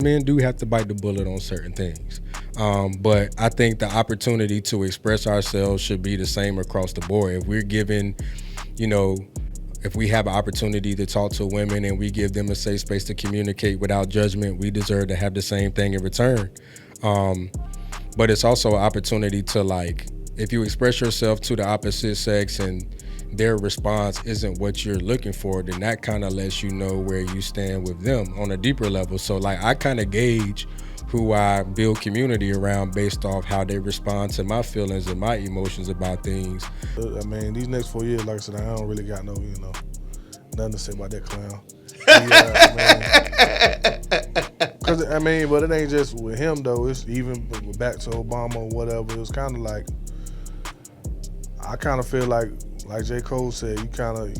Men do have to bite the bullet on certain things. But I think the opportunity to express ourselves should be the same across the board. If we're given, you know, if we have an opportunity to talk to women and we give them a safe space to communicate without judgment, we deserve to have the same thing in return. Um, but it's also an opportunity to, like, if you express yourself to the opposite sex and their response isn't what you're looking for, then that kind of lets you know where you stand with them on a deeper level. So like I kind of gauge who I build community around based off how they respond to my feelings and my emotions about things. I mean, these next 4 years, like I said, I don't really got no, nothing to say about that clown. Cause I mean, but it ain't just with him though. It's even back to Obama or whatever. It was kind of like, I kind of feel like J. Cole said, you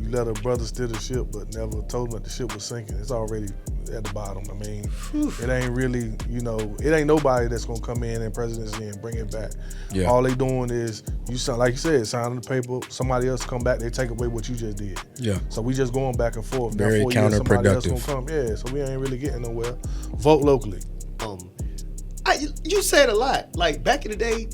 let a brother steer the ship, but never told him that the ship was sinking. It's already at the bottom. I mean, it ain't really, it ain't nobody that's gonna come in presidency and bring it back. Yeah. All they doing is, like you said, signing the paper. Somebody else come back, they take away what you just did. Yeah. So we just going back and forth. Very now, 4 years, somebody else gonna come. Yeah. So we ain't really getting nowhere. Vote locally. You said a lot. Like back in the day,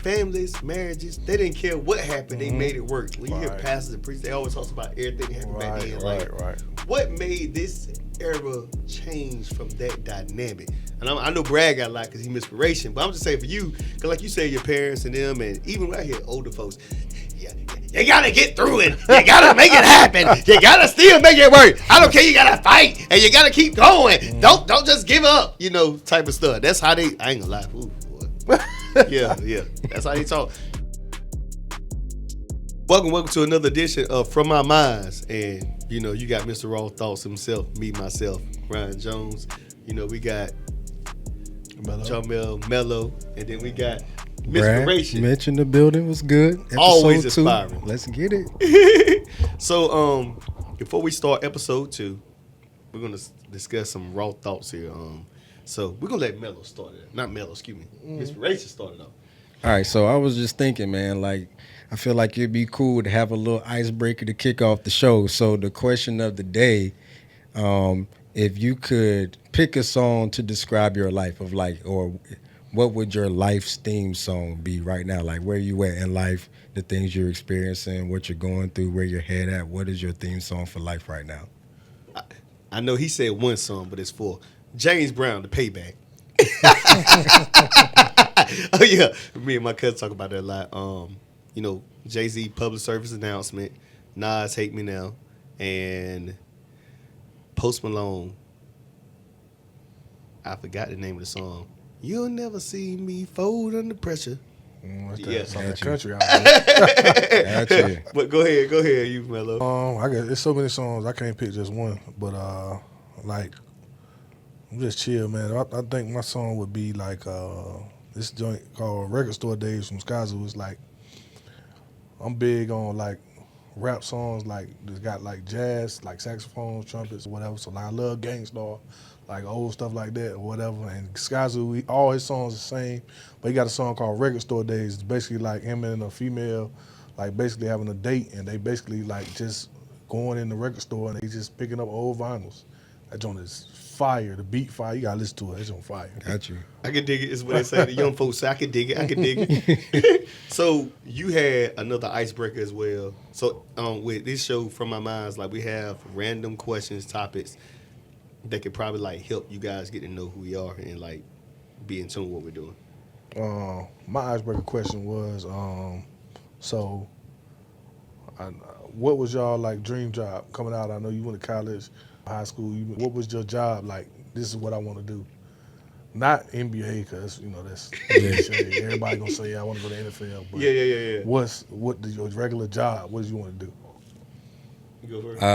families, marriages, they didn't care what happened. They made it work. When you hear pastors and priests, they always talk about everything that happened back then. Right. What made this era change from that dynamic? And I know Brad got a lot because he's inspiration, but I'm just saying for you, because like you say, your parents and them, and even when I hear older folks, you gotta get through it. You gotta make it happen. You gotta still make it work. I don't care. You gotta fight and you gotta keep going. Don't just give up. Type of stuff. That's how they. I ain't gonna lie. Ooh, boy. Yeah. That's how they talk. Welcome to another edition of From My Minds, and you got Mr. Raw Thoughts himself, me, myself, Ryan Jones. We got Jamel Mello, and then we got Inspiration. Mitch in the building was good. Episode Always 2. inspiring. Let's get it. So, before we start episode 2, we're gonna discuss some raw thoughts here. So we're gonna let Mello start it. Not Mello, excuse me. Inspiration started off. All right, so I was just thinking, man, like I feel like it'd be cool to have a little icebreaker to kick off the show. So the question of the day, if you could pick a song to describe your life or what would your life's theme song be right now? Like where you at in life, the things you're experiencing, what you're going through, where your head at. What is your theme song for life right now? I know he said one song, but it's for James Brown, The Payback. Oh yeah, me and my cousin talk about that a lot. Jay-Z public service announcement, Nas Hate Me Now, and Post Malone. I forgot the name of the song. You'll never see me fold under pressure. That country out there. But go ahead, you Mello. I guess there's so many songs I can't pick just one, but I'm just chill, man. I think my song would be like this joint called Record Store Days from Skyzoo. It's like I'm big on like rap songs like that's got like jazz, like saxophones, trumpets, or whatever. So like I love Gangstar, like old stuff like that or whatever. And Skyzoo, all his songs the same, but he got a song called Record Store Days. It's basically like him and a female, like basically having a date, and they basically like just going in the record store and they just picking up old vinyls. That joint is fire. The beat fire. You gotta listen to it. It's on fire. Got you. I can dig it. Is what they say. The young folks say I can dig it. So you had another icebreaker as well. So with this show From My Minds, like we have random questions, topics that could probably like help you guys get to know who we are and like be in tune with what we're doing. My icebreaker question was, what was y'all like dream job coming out? I know you went to college, high school. What was your job like? This is what I want to do. Not NBA, because that's everybody gonna say I want to go to the NFL. But yeah. What your regular job? What did you want to do?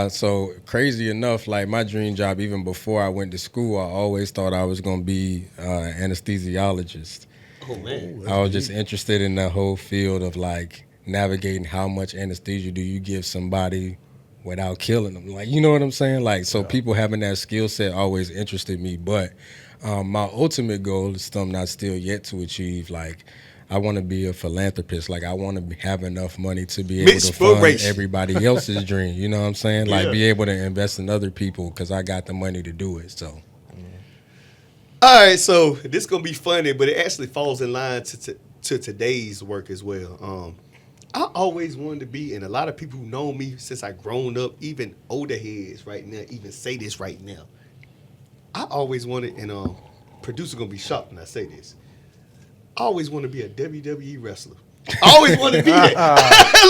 So crazy enough, like my dream job, even before I went to school, I always thought I was gonna be an anesthesiologist. Oh man! I was just interested in the whole field of like navigating how much anesthesia do you give somebody without killing them. Like, you know what I'm saying? Like, so people having that skill set always interested me. But my ultimate goal is something not still yet to achieve. Like, I want to be a philanthropist. Like, I want to have enough money to be able to fund everybody else's dream. You know what I'm saying? Like, be able to invest in other people because I got the money to do it. So, All right, so this gonna be funny, but it actually falls in line to today's work as well. I always wanted to be, and a lot of people who know me since I grown up, even older heads right now, even say this right now. I always wanted, and producer gonna be shocked when I say this. I always want to be a WWE wrestler. I always want to be that.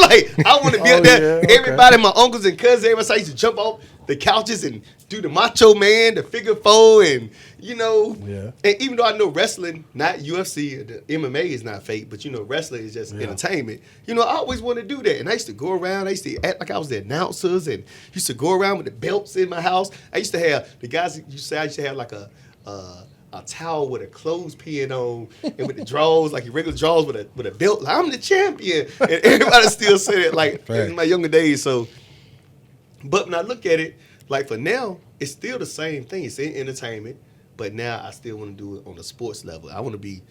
Like, I want to be up there. Yeah, okay. Everybody, my uncles and cousins, everybody used to jump off the couches and do the Macho Man, the figure four, and Yeah. And even though I know wrestling, not UFC, the MMA is not fake, but wrestling is just entertainment. I always want to do that, and I used to go around. I used to act like I was the announcers, and used to go around with the belts in my house. I used to have the guys. I used to have like a towel with a clothespin on and with the drawers, like your regular drawers with a belt. Like, I'm the champion. And everybody still say it like in my younger days. So, but when I look at it, like for now, it's still the same thing. It's in entertainment, but now I still want to do it on a sports level. I want to be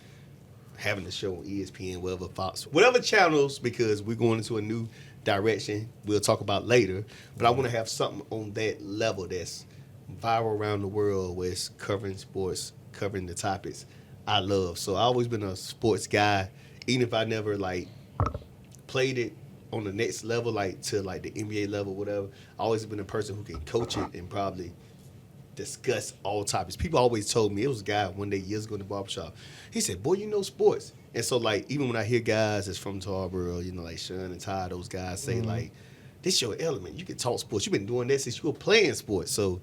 having the show on ESPN, whatever, Fox, whatever channels, because we're going into a new direction we'll talk about later. But I want to have something on that level that's viral around the world where it's covering sports, covering the topics I love. So I've always been a sports guy, even if I never like played it on the next level, like to like the NBA level, whatever. I always been a person who can coach it and probably discuss all topics. People always told me, it was a guy one day years ago in the barbershop. He said, "Boy, you know sports." And so like even when I hear guys that's from Tarboro, like Sean and Ty, those guys say like, "This your element. You can talk sports. You've been doing that since you were playing sports." So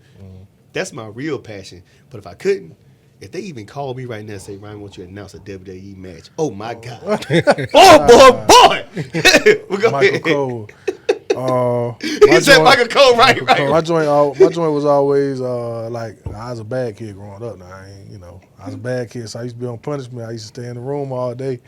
that's my real passion. But if I couldn't, if they even call me right now and say, "Ryan, wants you to announce a WWE match?" Oh my God. boy. We're going Michael Cole. He said Michael Cole, right. My joint was always like I was a bad kid growing up. Now I was a bad kid, so I used to be on punishment. I used to stay in the room all day,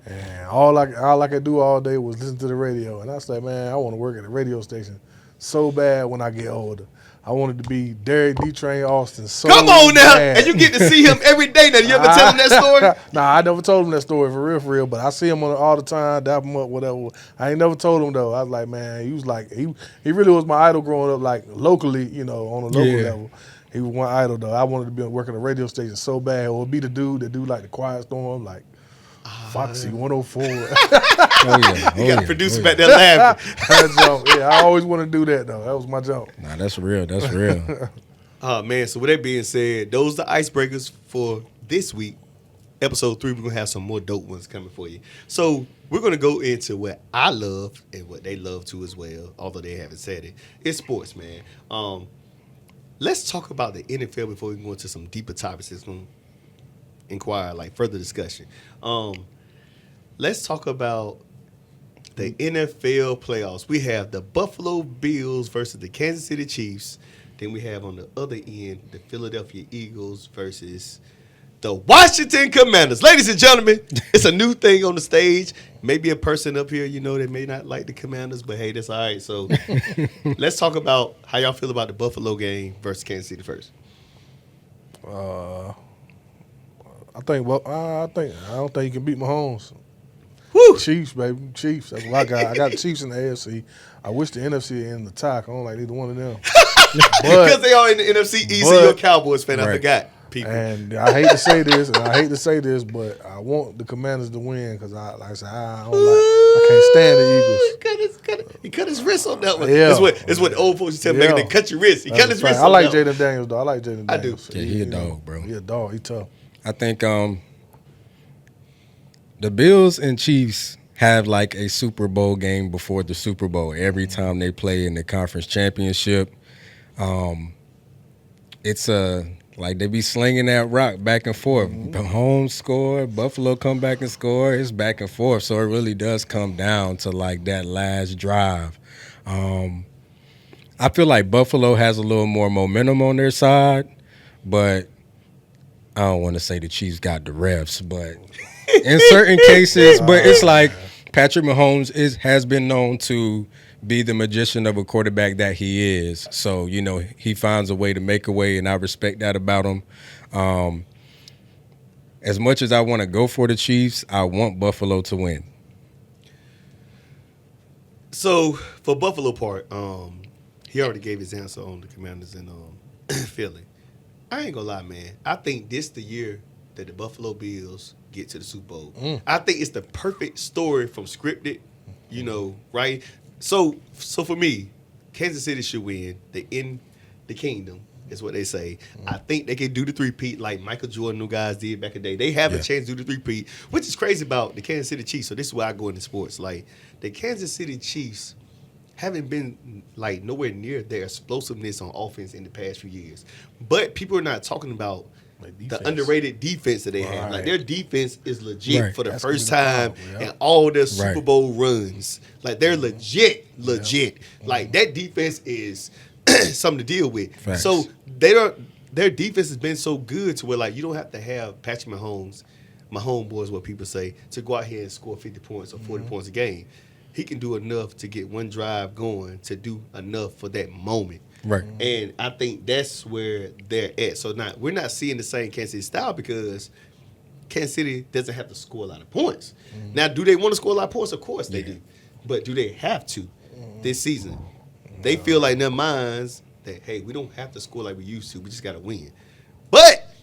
and all I could do all day was listen to the radio. And I said, man, I want to work at a radio station so bad when I get older. I wanted to be Derek D-Train Austin. So come on now, bad. and you get to see him every day. Now, you ever tell him that story? Nah, I never told him that story for real. But I see him all the time, dap him up, whatever. I ain't never told him though. I was like, man, he was like, he really was my idol growing up, like locally, on a local level. He was one idol though. I wanted to be working a radio station so bad. Or be the dude that do like the Quiet Storm, like Foxy 104. You got a producer back there laughing. That jump, I always want to do that though. That was my jump. Nah, that's real. That's real. Oh man, so with that being said, those are the icebreakers for this week. Episode 3, we're going to have some more dope ones coming for you. So we're going to go into what I love and what they love too as well, although they haven't said it. It's sports, man. Let's talk about the NFL before we go into some deeper topics that's going to inquire, like further discussion. Let's talk about the NFL playoffs. We have the Buffalo Bills versus the Kansas City Chiefs. Then we have on the other end the Philadelphia Eagles versus the Washington Commanders. Ladies and gentlemen, it's a new thing on the stage. Maybe a person up here, that may not like the Commanders, but hey, that's all right. So let's talk about how y'all feel about the Buffalo game versus Kansas City first. I don't think you can beat Mahomes. Woo! Chiefs, baby. Chiefs. That's what I got. I got the Chiefs in the AFC. I wish the NFC in the tie. I don't like either one of them. Because they are in the NFC East, you're a Cowboys fan. Right. I forgot. People. And I hate to say this, but I want the Commanders to win because I can't stand the Eagles. He cut his wrist on that one. Yeah. It's what the old folks tell me. They cut your wrist. He cut his wrist. I like Jaden Daniels though. I like Jaden Daniels. I do. Yeah, he a dog, bro. He a dog. He tough. I think the Bills and Chiefs have like a Super Bowl game before the Super Bowl every time they play in the conference championship. It's like they be slinging that rock back and forth. Mahomes score, Buffalo come back and score. It's back and forth. So it really does come down to like that last drive. I feel like Buffalo has a little more momentum on their side, but I don't want to say the Chiefs got the refs, but in certain cases, but it's like Patrick Mahomes has been known to be the magician of a quarterback that he is. So, he finds a way to make a way, and I respect that about him. As much as I want to go for the Chiefs, I want Buffalo to win. So, for Buffalo part, he already gave his answer on the Commanders in Philly. I ain't gonna lie, man. I think this the year that the Buffalo Bills get to the Super Bowl. I think it's the perfect story from scripted, right? So for me, Kansas City should win. They in the kingdom, is what they say. I think they can do the three-peat like Michael Jordan, new guys did back in the day. They have a chance to do the three-peat, which is crazy about the Kansas City Chiefs. So this is why I go into sports. Like, the Kansas City Chiefs haven't been like nowhere near their explosiveness on offense in the past few years. But people are not talking about the underrated defense that they have. Like, their defense is legit for the first time in all their Super Bowl runs. Like, they're legit. Like, that defense is something to deal with. Facts. So their defense has been so good to where, like, you don't have to have Patrick Mahomes, my homeboy is what people say, to go out here and score 50 points or 40 points a game. He can do enough to get one drive going to do enough for that moment. Right. And I think that's where they're at. So now we're not seeing the same Kansas City style because Kansas City doesn't have to score a lot of points. Now, do they want to score a lot of points? Of course they do. But do they have to this season? They feel like in their minds that, hey, we don't have to score like we used to. We just got to win. But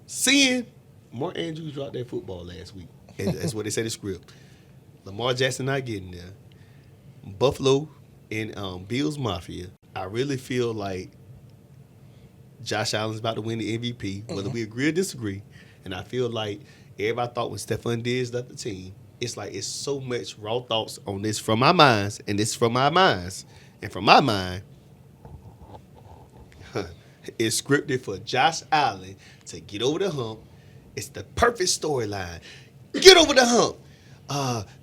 seeing Mark Andrews drop that football last week, that's what they said in the script. Lamar Jackson not getting there. Buffalo and Bills Mafia. I really feel like Josh Allen's about to win the MVP, whether we agree or disagree. And I feel like everybody thought when Stephon Diggs left the team, it's like it's so much raw thoughts on this from my minds, and this from my minds. And from my mind, it's scripted for Josh Allen to get over the hump. It's the perfect storyline. Get over the hump.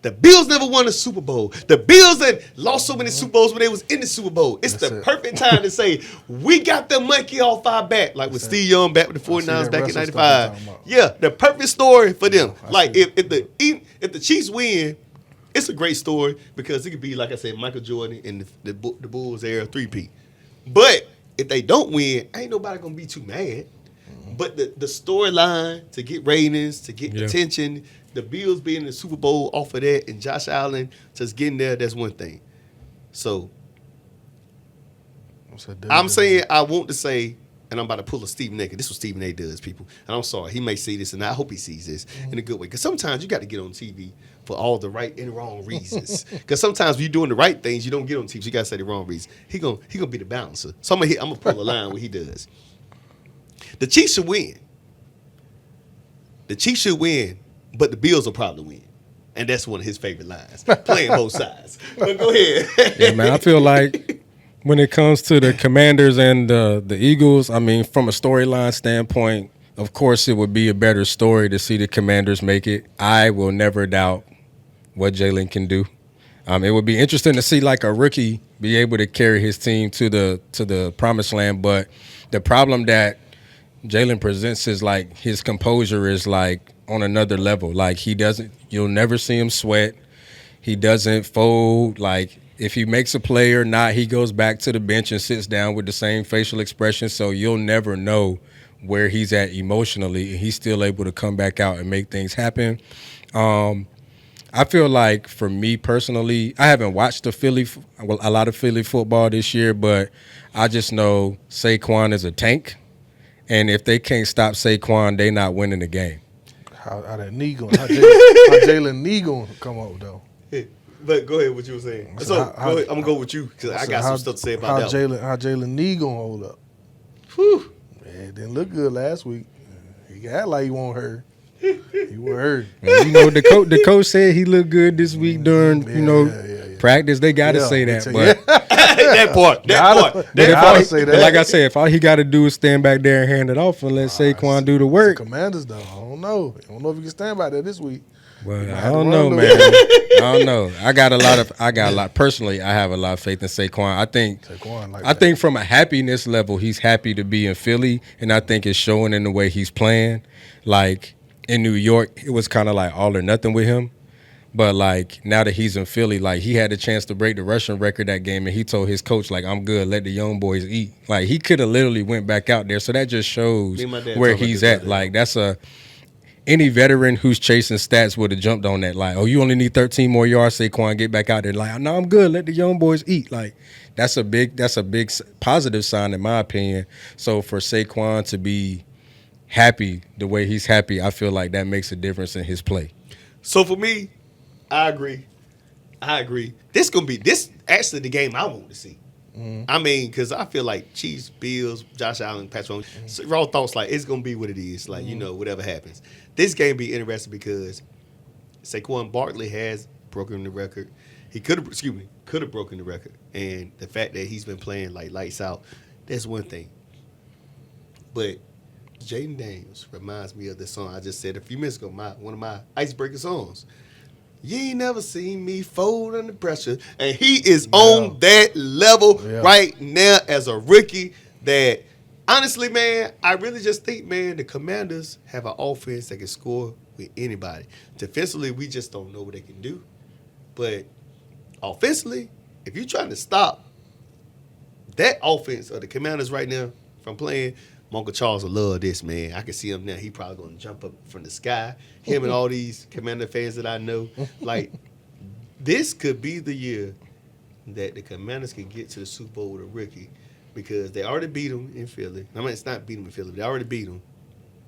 The Bills never won a Super Bowl. The Bills had lost so many Super Bowls when they was in the Super Bowl. It's the perfect time to say, we got the monkey off our back, like with Steve Young back with the 49ers back in 95. Yeah, the perfect story for them. Like, if the Chiefs win, it's a great story because it could be, like I said, Michael Jordan and the Bulls era three-peat. But if they don't win, ain't nobody going to be too mad. But the storyline to get ratings, to get attention, the Bills being in the Super Bowl off of that, and Josh Allen just getting there, that's one thing. So, I'm saying, I want to say, and I'm about to pull a Stephen A. This is what Stephen A. does, people. And I'm sorry, he may see this, and I hope he sees this in a good way. Because sometimes you got to get on TV for all the right and wrong reasons. Because sometimes when you're doing the right things, you don't get on TV. So you got to say the wrong reason. He gonna be the bouncer. So I'm gonna pull a line where he does. The Chiefs should win. The Chiefs should win, but the Bills will probably win. And that's one of his favorite lines, playing both sides. But go ahead. Yeah, man, I feel like when it comes to the Commanders and the Eagles, I mean, from a storyline standpoint, of course it would be a better story to see the Commanders make it. I will never doubt what Jalen can do. It would be interesting to see like a rookie be able to carry his team to the promised land, but the problem that Jalen presents is like his composure is like on another level. Like you'll never see him sweat. He doesn't fold. Like if he makes a play or not, he goes back to the bench and sits down with the same facial expression. So you'll never know where he's at emotionally, and he's still able to come back out and make things happen. I feel like for me personally, I haven't watched a lot of Philly football this year, but I just know Saquon is a tank. And if they can't stop Saquon, they not winning the game. How that knee going? How Jalen knee going to come up, though? But go ahead, what you were saying. So go ahead, I'm going to go with you because I got some stuff to say about that. How Jalen knee going to hold up? Whew. Man, it didn't look good last week. He got like he won't hurt. He won't hurt. You know, the coach said he looked good this week during, practice. They got to say that. But that part. But like I said, if all he got to do is stand back there and hand it off and let Saquon do the work. Commanders, though. I don't know if he can stand back there this week. Well, I don't know, man. I don't know. I got a lot. Personally, I have a lot of faith in Saquon. I think from a happiness level, he's happy to be in Philly, and I think it's showing in the way he's playing. Like in New York, it was kind of like all or nothing with him. But, like, now that he's in Philly, like, he had a chance to break the rushing record that game, and he told his coach, like, I'm good, let the young boys eat. Like, he could have literally went back out there. So that just shows where he's at. Like, any veteran who's chasing stats would have jumped on that. Like, oh, you only need 13 more yards, Saquon, get back out there. Like, no, I'm good. Let the young boys eat. Like, that's a big positive sign in my opinion. So for Saquon to be happy the way he's happy, I feel like that makes a difference in his play. So for me, I agree. This actually the game I want to see. I mean, because I feel like Chiefs, Bills, Josh Allen, Patrick Mahomes, raw thoughts like it's gonna be what it is. Like whatever happens, this game be interesting because Saquon Barkley has broken the record. He could have broken the record, and the fact that he's been playing like lights out, that's one thing. But Jaden Daniels reminds me of the song I just said a few minutes ago. One of my icebreaker songs. You ain't never seen me fold under pressure. And he is on that level right now as a rookie that, honestly, man, I really just think, man, the Commanders have an offense that can score with anybody. Defensively, we just don't know what they can do. But offensively, if you're trying to stop that offense of the Commanders right now from playing, Uncle Charles will love this, man. I can see him now. He probably going to jump up from the sky. Him and all these Commander fans that I know. Like, this could be the year that the Commanders can get to the Super Bowl with a rookie because they already beat them in Philly. I mean, it's not beat them in Philly. They already beat them.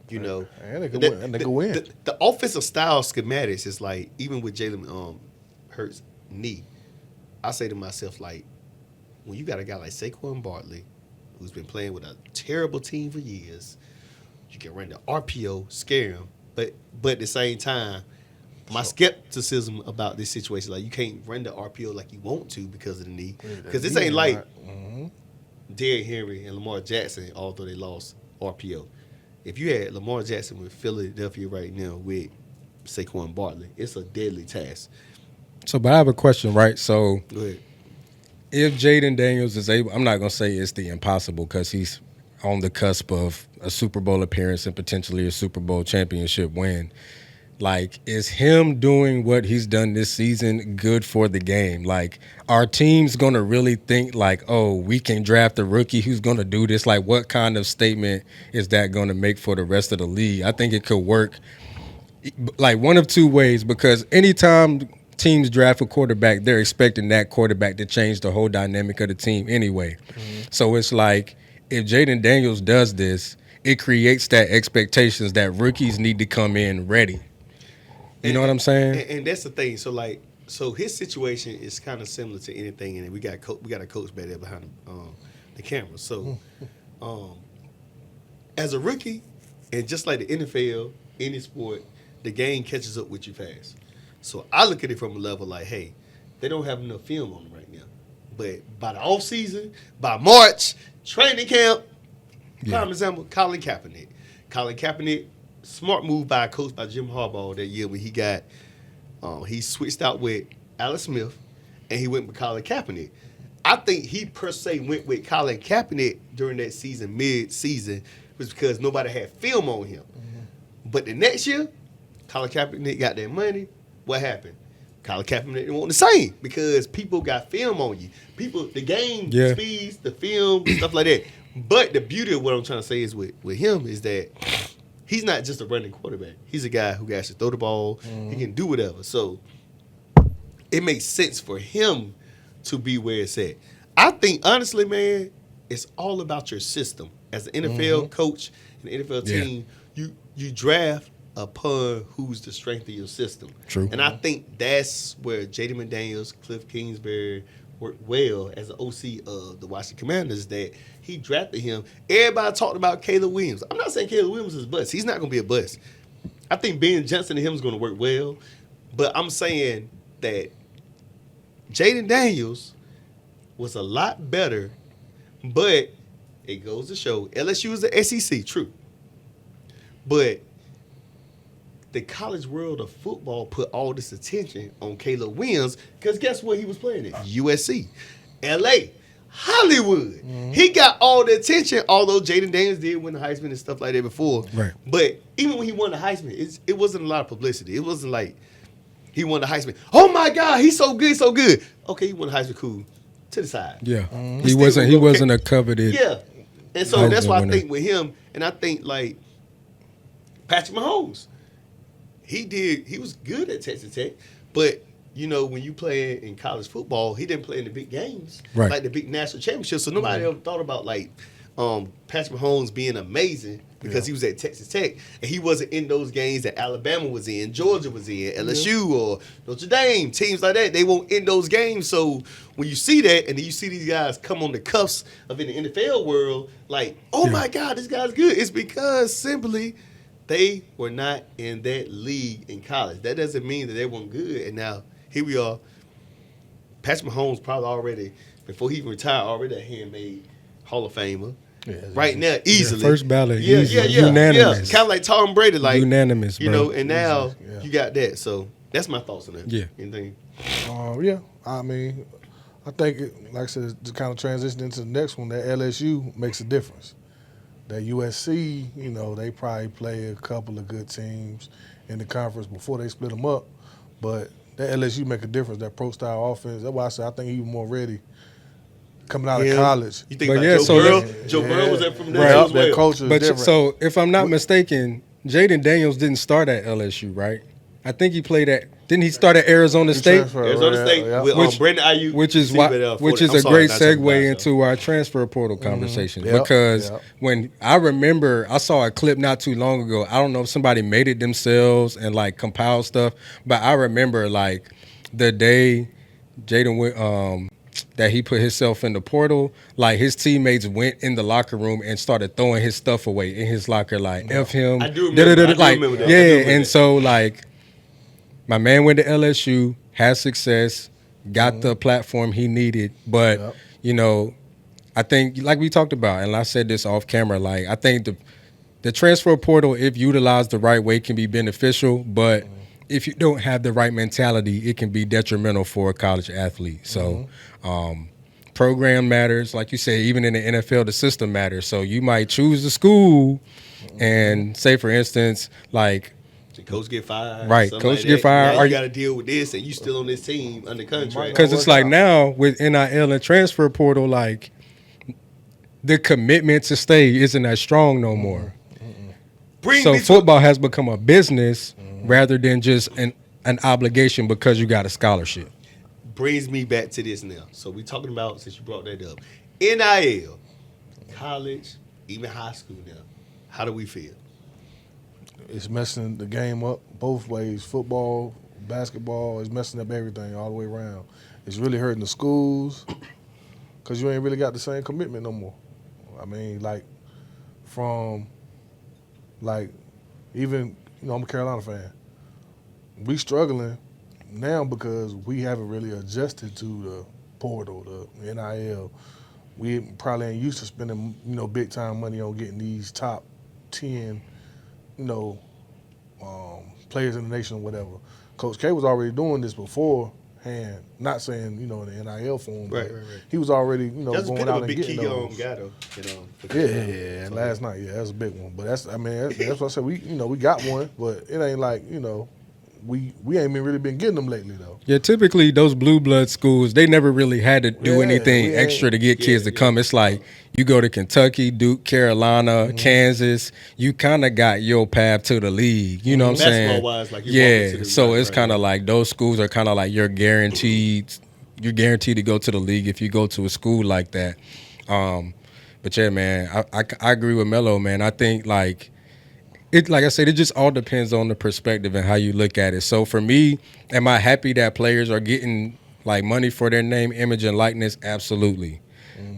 You know. And they could win. The offensive style schematics is like, even with Jalen Hurts' knee, I say to myself, like, when you got a guy like Saquon Barkley, who's been playing with a terrible team for years, you can run the RPO, scare him. But at the same time, my skepticism about this situation, like you can't run the RPO like you want to because of the knee. Because this ain't like Derrick Henry and Lamar Jackson, although they lost RPO. If you had Lamar Jackson with Philadelphia right now with Saquon Barkley, it's a deadly task. So, but I have a question, right? So, Go ahead. if Jaden Daniels is able, I'm not going to say it's the impossible because he's on the cusp of a Super Bowl appearance and potentially a Super Bowl championship win. Like, is him doing what he's done this season good for the game? Like, are teams going to really think like, oh, we can draft a rookie who's going to do this? Like, what kind of statement is that going to make for the rest of the league? I think it could work like one of two ways because anytime teams draft a quarterback, they're expecting that quarterback to change the whole dynamic of the team anyway. So it's like if Jaden Daniels does this, it creates that expectations that rookies need to come in ready. You know what I'm saying? And that's the thing. So his situation is kind of similar to anything, and we got a coach back there behind the camera. So as a rookie, and just like the NFL, any sport, the game catches up with you fast. So I look at it from a level like, hey, they don't have enough film on them right now. But by the offseason, by March, training camp, prime example, Colin Kaepernick. Colin Kaepernick, smart move by a coach by Jim Harbaugh that year when he got, he switched out with Alex Smith and he went with Colin Kaepernick. I think he per se went with Colin Kaepernick during that season, mid-season, was because nobody had film on him. But the next year, Colin Kaepernick got that money. What happened? Colin Kaepernick didn't want the same because people got film on you. The game speeds, the film, stuff like that. But the beauty of what I'm trying to say is with him is that he's not just a running quarterback. He's a guy who can actually throw the ball. He can do whatever. So it makes sense for him to be where it's at. I think, honestly, man, it's all about your system. As an NFL coach and an NFL team, you draft upon who's the strength of your system. True. And I think that's where Jaden McDaniels, Cliff Kingsbury worked well as an OC of the Washington Commanders, that he drafted him. Everybody talked about Caleb Williams. I'm not saying Caleb Williams is a bust. He's not going to be a bust. I think Ben Johnson and him is going to work well. But I'm saying that Jaden Daniels was a lot better, but it goes to show LSU is the SEC, true. But the college world of football put all this attention on Caleb Williams because guess what he was playing at? USC, LA, Hollywood. He got all the attention, although Jaden Daniels did win the Heisman and stuff like that before. Right. But even when he won the Heisman, it wasn't a lot of publicity. It wasn't like he won the Heisman. Oh my God, he's so good, so good. Okay, he won the Heisman, cool. To the side. Yeah. He wasn't a coveted. Yeah. And so that's why I think with him, and I think like Patrick Mahomes, He was good at Texas Tech, but you know, when you play in college football, he didn't play in the big games, Right. like the big national championships. So nobody ever thought about like Patrick Mahomes being amazing because he was at Texas Tech and he wasn't in those games that Alabama was in, Georgia was in, LSU or Notre Dame, teams like that. They weren't in those games. So when you see that and then you see these guys come on the cuffs of in the NFL world, like, oh my God, this guy's good. It's because simply they were not in that league in college. That doesn't mean that they weren't good. And now here we are. Patrick Mahomes probably already, before he even retired, already a handmade Hall of Famer. Yeah, Right now, easily. First ballot, Yeah, easy, yeah, yeah. unanimous. Yeah. Kind of like Tom Brady, like Unanimous, you bro. know. And now Yeah. you got that. So that's my thoughts on that. Yeah. Anything? Yeah, I mean, I think, like I said, to kind of transition into the next one, that LSU makes a difference. That USC, you know, they probably play a couple of good teams in the conference before they split them up, but that LSU make a difference. That pro-style offense. That's why I said I think he was more ready coming out of college. You think But about yeah, Joe so Burrow? that- Joe Burrow was there from there Right, as well. that culture is But different. so, if I'm not mistaken, Jaden Daniels didn't start at LSU, right? I think he played at. Didn't he start at Arizona State? transferred, Arizona yeah, State yeah. with Which- Brandon Ayuk, Which is see, why, but, which is I'm a sorry, great not talking segue about, into our transfer portal conversation. Yep, Because yep. when I remember, I saw a clip not too long ago. I don't know if somebody made it themselves and like compiled stuff, but I remember like the day Jaden went, that he put himself in the portal, like his teammates went in the locker room and started throwing his stuff away in his locker, like F him. I do remember- I do like, remember that. I yeah, do remember and that. so like my man went to LSU, had success, got the platform he needed, but Yep. you know, I think like we talked about, and I said this off camera, like I think the transfer portal, if utilized the right way, can be beneficial, but if you don't have the right mentality, it can be detrimental for a college athlete. So program matters, like you say, even in the NFL, the system matters. So you might choose the school and say, for instance, like The coach get fired. Right, something coach like get that. fired. Now Are you you- got to deal with this, and you still on this team under contract. because it's work like out. now with NIL and transfer portal, like the commitment to stay isn't as strong no more. Bring So me to football has become a business rather than just an obligation because you got a scholarship. brings me back to this now. So we talking about, since you brought that up, NIL, college, even high school now. How do we feel? It's messing the game up both ways. Football, basketball, it's messing up everything all the way around. It's really hurting the schools because you ain't really got the same commitment no more. I mean, like, from, like, even, you know, I'm a Carolina fan. We struggling now because we haven't really adjusted to the portal, the NIL. We probably ain't used to spending, you know, big time money on getting these top 10, you know, players in the nation or whatever. Coach K was already doing this beforehand, not saying, you know, in the NIL form, but Right. he was already, you know, That's a going bit of out a and big getting key those. guy though. You know. for Yeah, Carolina. yeah, So, last night, yeah, that's a big one. But that's what I said. We got one, but it ain't like, you know, we ain't really been getting them lately though. Yeah, typically those blue blood schools, they never really had to do Yeah, anything we extra ain't- to get kids to come. It's like you go to Kentucky, Duke, Carolina, Kansas, you kind of got your path to the league. You know what I'm saying? Basketball-wise, like, you're walking to yeah, the so line, it's right, kind of right. like those schools are kind of like you're guaranteed to go to the league if you go to a school like that. But yeah, man, I agree with Melo, man. I think like I said, it just all depends on the perspective and how you look at it. So for me, am I happy that players are getting like money for their name, image, and likeness? Absolutely,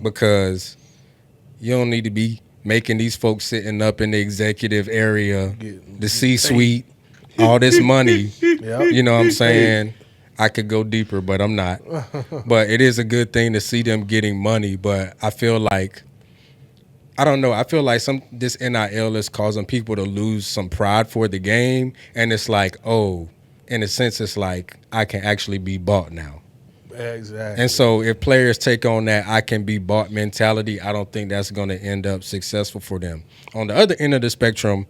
because you don't need to be making these folks sitting up in the executive area, the C-suite, all this money. Yep. You know what I'm saying? I could go deeper, but I'm not. But it is a good thing to see them getting money. But I feel like, I don't know. I feel like this NIL is causing people to lose some pride for the game. And it's like, oh, in a sense, it's like I can actually be bought now. Exactly. And so if players take on that I can be bought mentality, I don't think that's going to end up successful for them. On the other end of the spectrum,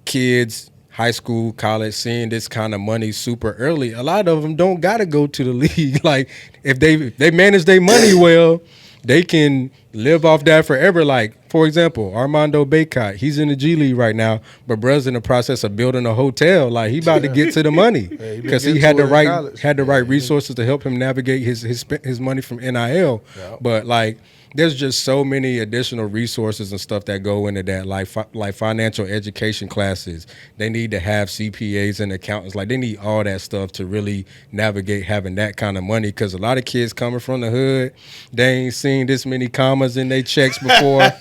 kids, high school, college, seeing this kind of money super early, a lot of them don't got to go to the league. Like if they manage their money well, they can live off that forever. Like, for example, Armando Baycott, he's in the G League right now, but bruh's in the process of building a hotel. Like, he about to get to the money he been because he getting had to the it in right college. had the right resources to help him navigate his money from NIL. Yeah. But like, there's just so many additional resources and stuff that go into that, like financial education classes. They need to have CPAs and accountants. Like, they need all that stuff to really navigate having that kind of money. Because a lot of kids coming from the hood, they ain't seen this many commas in their checks before.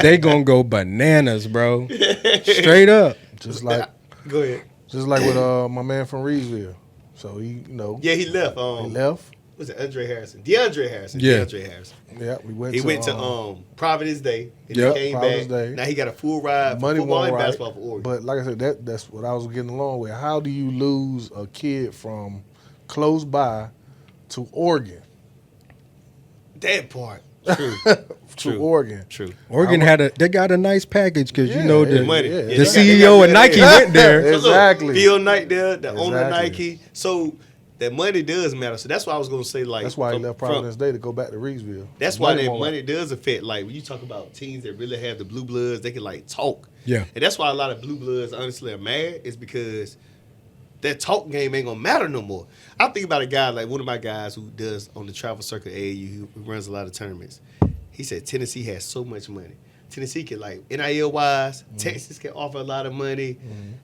They gonna go bananas, bro. Straight up. Just like Go ahead. with my man from Reedsville. So he, Yeah, he left. he left. Was it Andre Harrison? DeAndre Harrison. Yeah. DeAndre Harrison. Yeah, we He went to Providence Day and Yep. he came Providence back. Day. Now he got a full ride for money football won't and right. basketball for Oregon. But like I said, that's what I was getting along with. How do you lose a kid from close by to Oregon? That part. True. To Oregon. True. Oregon they got a nice package because Yeah, you know yeah, the money. yeah. Yeah, the they CEO got of Nike that. went there. So look, Exactly. Phil Knight there, the owner of Exactly. Nike. So that money does matter. So that's why I was gonna say, like, That's why he from- left Providence Day to go back to Reedsville. That's why that won't money right. does affect. Like, when you talk about teams that really have the blue bloods, they can like talk. Yeah. And that's why a lot of blue bloods honestly are mad, is because that talk game ain't gonna matter no more. I think about a guy like one of my guys who does on the travel circuit AAU, who runs a lot of tournaments. He said Tennessee has so much money. Tennessee can, like, NIL wise, Texas can offer a lot of money.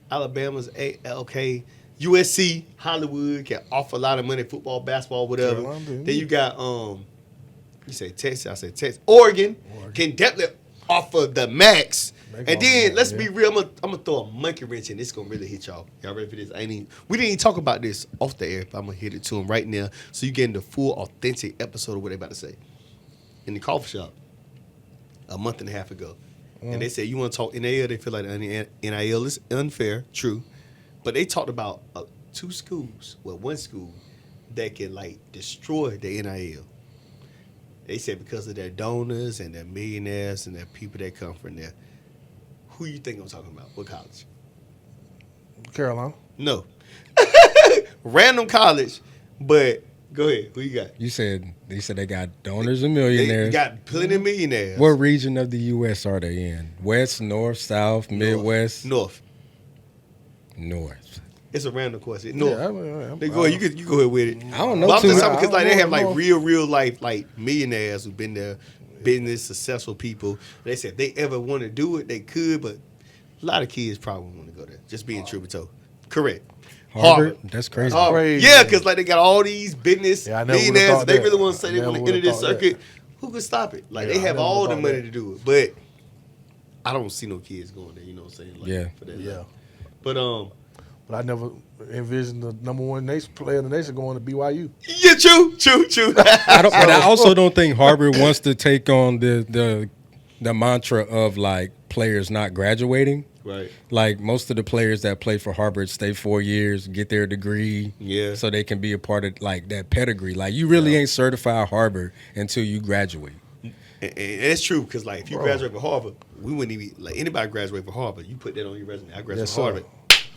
Alabama's okay. USC, Hollywood can offer a lot of money, football, basketball, whatever. Carolina, Then you got you say Texas, I say Texas. Oregon can definitely offer the max. They can And offer then that, let's yeah. be real, I'm gonna throw a monkey wrench in. This gonna really hit y'all. Y'all ready for this? We didn't even talk about this off the air, but I'm gonna hit it to them right now, so you getting the full, authentic episode of what they about to say. In the coffee shop, a month and a half ago, and they said, you want to talk NIL? They feel like NIL is unfair, true, but they talked about two schools, one school that can, like, destroy the NIL. They said because of their donors and their millionaires and their people that come from there. Who you think I'm talking about? What college? Carolina. No. Random college, but go ahead. Who you got? You said they got donors and They millionaires. got plenty of millionaires. What region of the U.S. are they in? West, North, South, Midwest? North. North. It's a random question. North. Yeah, I mean, They go ahead. You go ahead with it. I don't know But I'm too just much. talking because, like, they I have, don't like, know. real life, like, millionaires who've been there, business successful people. They said if they ever want to do it, they could, but a lot of kids probably won't want to go there. Just being true with toe. Correct. Harvard? That's crazy. Harvard. Crazy. Yeah, because, like, they got all these business Yeah, I never would've millionaires. thought They that. really want to say I they want never to enter this would've thought circuit. Who could stop it? Like, Yeah, they I have never all the thought money that. to do it, but I don't see no kids going there. You know what I'm saying? Like, Yeah. For that Yeah. level. But But I never envisioned the number one player in the nation going to BYU. yeah, true. But I also don't think Harvard wants to take on the mantra of, like, players not graduating. Right. Like, most of the players that play for Harvard stay 4 years, get their degree, Yeah. so they can be a part of, like, that pedigree. Like, you really ain't certified Harvard until you graduate. And it's true because, like, if you Bro. graduate from Harvard, we wouldn't even, like, anybody graduate from Harvard. You put that on your resume. I graduated Yes, from sir. Harvard.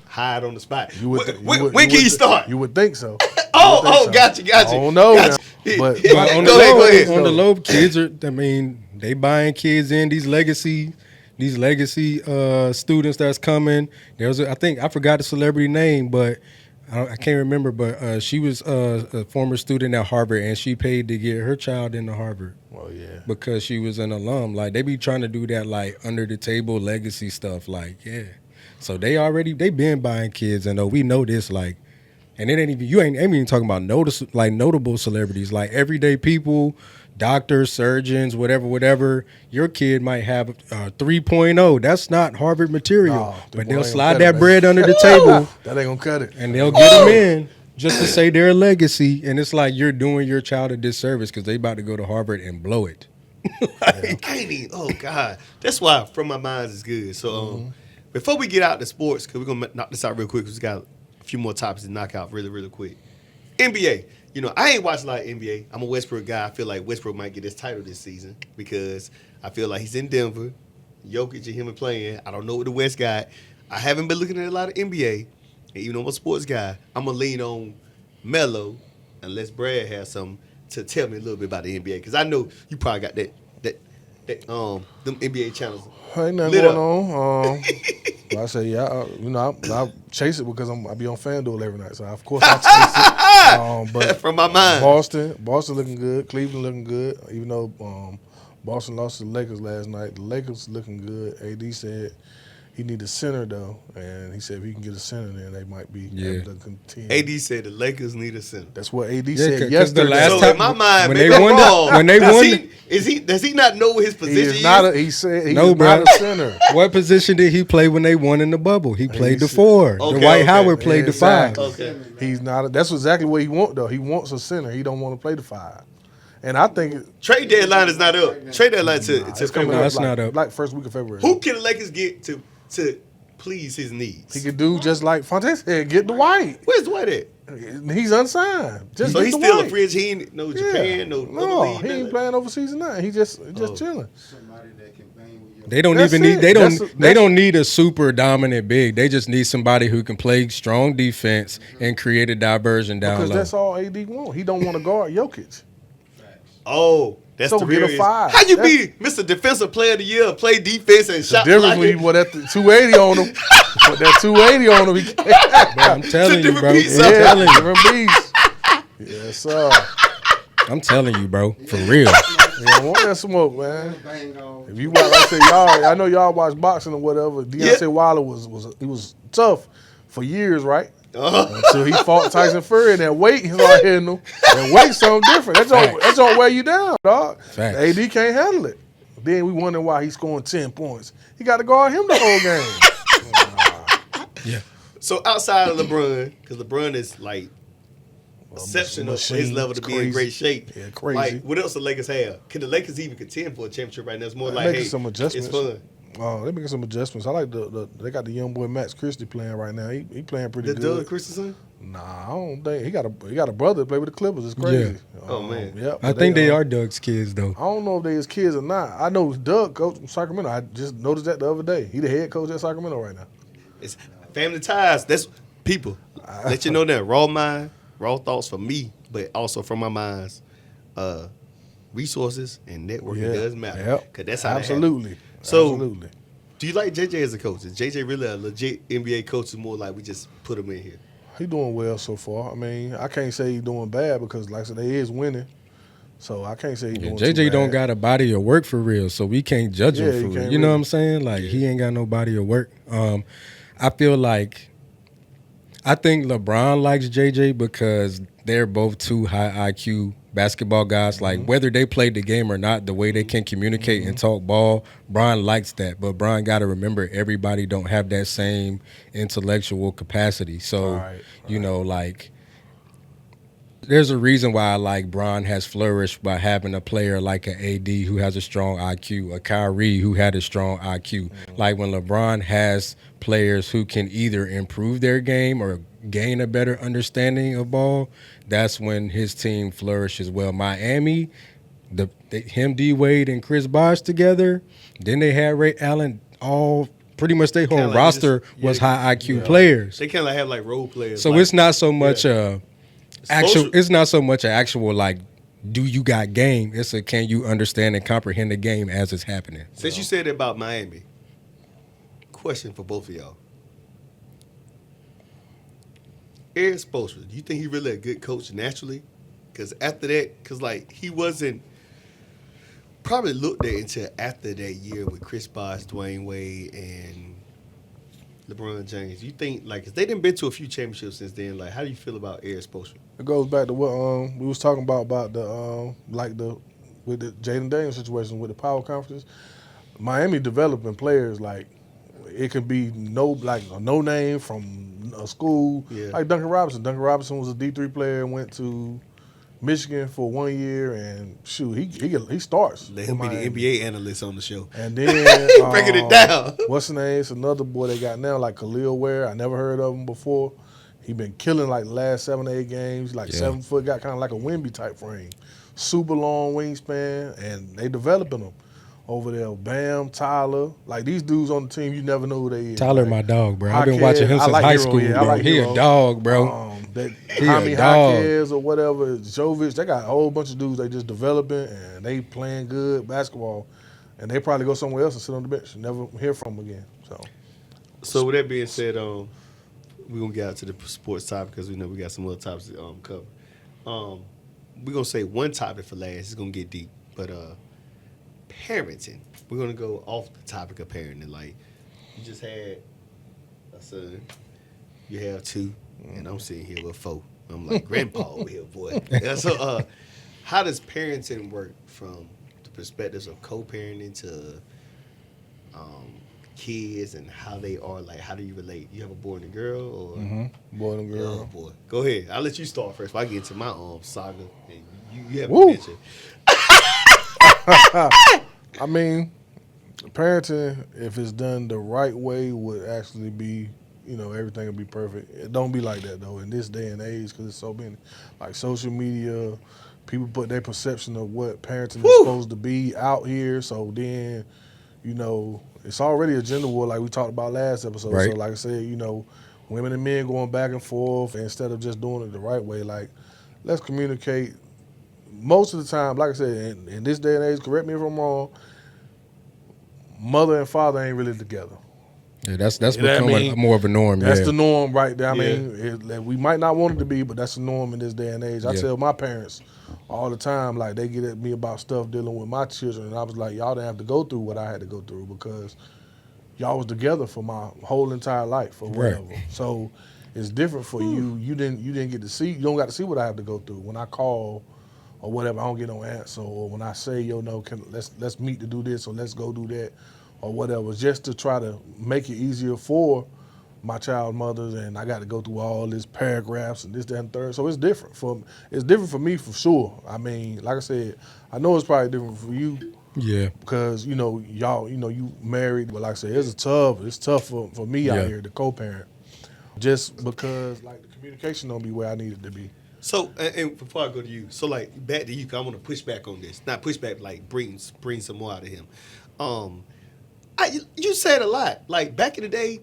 Hide on the spot. You would, When can you start? You would think so. Oh, gotcha. I don't know Gotcha. now, but- But on Go ahead. on the low, kids are. I mean, they buying kids in these legacy students that's coming. I forgot the celebrity name, but I can't remember. But she was a former student at Harvard, and she paid to get her child into Harvard Oh yeah. because she was an alum. Like, they be trying to do that, like, under the table legacy stuff. Like, yeah. So they been buying kids, and we know this, like. And it ain't even talking about notable celebrities, like everyday people, doctors, surgeons, whatever. Your kid might have 3.0. That's not Harvard material, No, but them they'll boy ain't slide gonna that cut it, bread under the table, That ain't gonna cut it. and they'll get them in just to say they're a legacy. And it's like you're doing your child a disservice because they about to go to Harvard and blow it. I ain't even, oh, God. That's why From My Minds is good. So, before we get out to sports, because we're going to knock this out real quick, because we got a few more topics to knock out really, really quick. NBA. You know, I ain't watched a lot of NBA. I'm a Westbrook guy. I feel like Westbrook might get his title this season because I feel like he's in Denver. Jokic and him are playing. I don't know what the West got. I haven't been looking at a lot of NBA. And even though I'm a sports guy, I'm going to lean on Melo unless Brad has something to tell me a little bit about the NBA? Because I know you probably got that them NBA channels. Ain't nothing lit going up. on. But I say, yeah, I chase it because I be on FanDuel every night. So, of course, I chase it. But From my mind. Boston looking good. Cleveland looking good. Even though Boston lost to the Lakers last night, the Lakers looking good. AD said he need a center, though. And he said if he can get a center, then they might be able to continue. AD said the Lakers need a center. That's what AD Yeah, said 'cause yesterday. the last So time- in my mind, when maybe they I'm won wrong. when they won Does he not know what his he position is not. He said he's No, not bro. a center. What position did he play when they won in the bubble? He played the He's- 4. Okay, Dwight okay. Howard played the 5. Exactly. Okay. He's not. That's exactly what he wants, though. He wants a center. He don't want to play the 5. And I think Trade deadline is not up. Trade deadline to it's coming No, up it's like, not up. like first week of February. who can the Lakers get to please his needs? He could do just like Fonte said, get the White. Where's Dwight at? He's unsigned. Just So get he's the still White. a free agent. He ain't no Japan, no other no, league, he nothing. ain't playing overseas or nothing. He just chilling. Somebody that can bang with your They don't That's even need. it. They don't. That's- They don't need a super dominant big. They just need somebody who can play strong defense and create a diversion down Because low. that's all AD want. He don't want to guard Jokic. Oh, that's So the get a real 5. How you That's- be Mr. Defensive Player of the Year, play defense and The shot difference like when it? you put that 280 on him. Put that 280 on him. He can't. Bro, I'm telling you, different bro. beast, I'm son. Yeah, telling you. different beast. Yes, sir. I'm telling you, bro. For real. You don't want that smoke, man. bang on. If you watch, like I say, y'all, I know y'all watch boxing or whatever. Deontay Wilder was tough for years, right? Until he fought Tyson Fury, and that weight, he's all hitting him. That weight something different. That's gonna wear you down, dog. Facts. AD can't handle it. Then we wonder why he's scoring 10 points. He got to guard him the whole game. Yeah. So outside of LeBron, because LeBron is like exceptional for his machine. level to It's be in crazy. great shape. Yeah, crazy. Like, what else the Lakers have? Can the Lakers even contend for a championship right now? It's more like, Making hey, some adjustments. it's fun. Oh, they making some adjustments. I like they got the young boy Max Christie playing right now. He playing pretty The good. Doug Christensen? Nah, I don't think he got a brother that play with the Clippers. It's crazy. Oh, man. Yep. I think they are Doug's kids, though. I don't know if they his kids or not. I know Doug coach from Sacramento. I just noticed that the other day. He the head coach at Sacramento right now. It's family ties. That's people. Let you know that raw mind, raw thoughts for me, but also from my mind's resources and networking does matter. Yep. Cause that's how absolutely. So- Absolutely. Do you like JJ as a coach? Is JJ really a legit NBA coach? Or more like we just put him in here? He doing well so far. I mean, I can't say he's doing bad because, like I said, they is winning. So I can't say he's doing too JJ don't bad. got a body of work for real, so we can't judge Yeah, him you for real. can't You know really- what I'm saying? Like he ain't got no body of work. I feel like I think LeBron likes JJ because they're both two high IQ basketball guys. Like whether they played the game or not, the way they can communicate and talk ball, Bron likes that. But Bron got to remember everybody don't have that same intellectual capacity. So Right, you know, like. There's a reason why like Bron has flourished by having a player like an AD who has a strong IQ, a Kyrie who had a strong IQ. Like when LeBron has players who can either improve their game or gain a better understanding of ball, that's when his team flourishes well. Miami, him, D Wade, and Chris Bosh together. Then they had Ray Allen. All pretty much their whole Kinda like roster just- was yeah. high IQ players. They kind of have like role players. So like, it's not so much social- it's not so much an actual like, do you got game? It's a can you understand and comprehend the game as it's happening. Since you said about Miami, question for both of y'all. Eric Spoelstra, do you think he really a good coach naturally? Because after that, like he wasn't probably looked at until after that year with Chris Bosh, Dwayne Wade, and LeBron James. You think like 'cause they didn't been to a few championships since then? Like, how do you feel about Eric Spoelstra? It goes back to what we was talking about the with the Jaden Daniels situation with the power conferences. Miami developing players like it could be a no name from a school like Duncan Robinson. Duncan Robinson was a D3 player and went to Michigan for 1 year and shoot he starts. Let for him be Miami. the NBA analyst on the show. And then Breaking it down. What's the name? It's another boy they got now, like Khalil Ware. I never heard of him before. He been killing like the last 7 or 8 games. Like 7 foot, got kind of like a Wemby type frame. Super long wingspan, and they developing him over there. Bam, Tyler, like these dudes on the team, you never know who they is. Tyler, like, my dog, bro. I've been Hakeem, watching him I since like high Hero, school, yeah, I bro. like He Hero. a dog, bro. that He a Jaime dog. Jaquez or whatever, Jovic, they got a whole bunch of dudes they just developing and they playing good basketball, and they probably go somewhere else and sit on the bench and never hear from them again. So with that being said, we're gonna get out to the sports topic because we know we got some other topics to cover. We're gonna say one topic for last. It's gonna get deep, but parenting. We're gonna go off the topic of parenting. Like, you just had a son, you have two, and I'm sitting here with four. I'm like grandpa over here, boy. Yeah, so, how does parenting work from the perspectives of co-parenting to kids and how they are? Like, how do you relate? You have a boy and a girl, or Boy and girl. oh boy? Go ahead. I'll let you start first. Before I get into my saga, and you have Woo. a mention. I mean, parenting, if it's done the right way, would actually be, everything would be perfect. It don't be like that, though, in this day and age, because it's so many. Like, social media, people put their perception of what parenting is supposed to be out here, so then, it's already a gender war like we talked about last episode. Right. So, like I said, women and men going back and forth instead of just doing it the right way. Like, let's communicate. Most of the time, like I said, in this day and age, correct me if I'm wrong, mother and father ain't really together. Yeah, that's You know what I become mean? more of a norm. That's yeah. the norm right there. I Yeah. mean, we might not want it to be, but that's the norm in this day and age. I Yeah. tell my parents all the time, like, they get at me about stuff dealing with my children, and I was like, y'all didn't have to go through what I had to go through because y'all was together for my whole entire life or Right. whatever. So it's different for you. You didn't get to see. You don't got to see what I have to go through. When I call or whatever, I don't get no answer. Or when I say, let's meet to do this or let's go do that or whatever, just to try to make it easier for my child mothers, and I got to go through all these paragraphs and this, that, and third. So it's different for me for sure. I mean, like I said, I know it's probably different for you Yeah. because y'all, you married, but like I said, it's tough for me Yeah. out here to co-parent, just because like the communication don't be where I need it to be. So, and before I go to you, so like back to you, 'cause I want to push back on this. Not push back, like bring some more out of him. You said a lot. Like back in the day,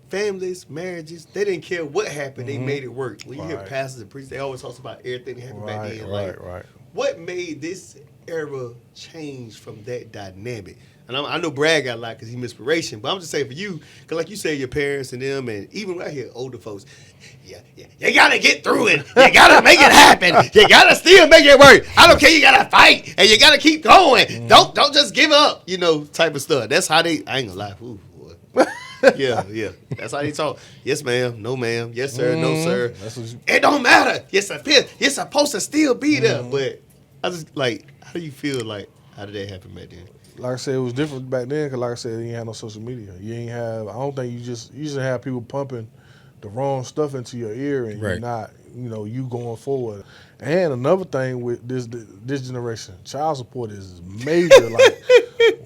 families, marriages, they didn't care what happened. They made it work. When you hear Right. pastors and priests, they always talk about everything that happened back then. Like, Right. what made this era change from that dynamic? And I know Brad got a lot because he's inspiration, but I'm just saying for you, because like you say, your parents and them, and even right here, older folks, yeah, you gotta get through it. You gotta make it happen. You gotta still make it work. I don't care. You gotta fight and you gotta keep going. Don't just give up. Type of stuff. That's how they. I ain't gonna lie. Ooh, boy. Yeah. That's how they talk. Yes, ma'am. No, ma'am. Yes, sir. No, sir. That's what you, It don't matter. You're supposed to still be there. But I just like, how do you feel like? How did that happen back then? like I said, it was different back then because, like I said, you ain't had no social media. You ain't have. I don't think you just have people pumping the wrong stuff into your ear, and you're Right. not, you going forward. And another thing with this generation, child support is major. Like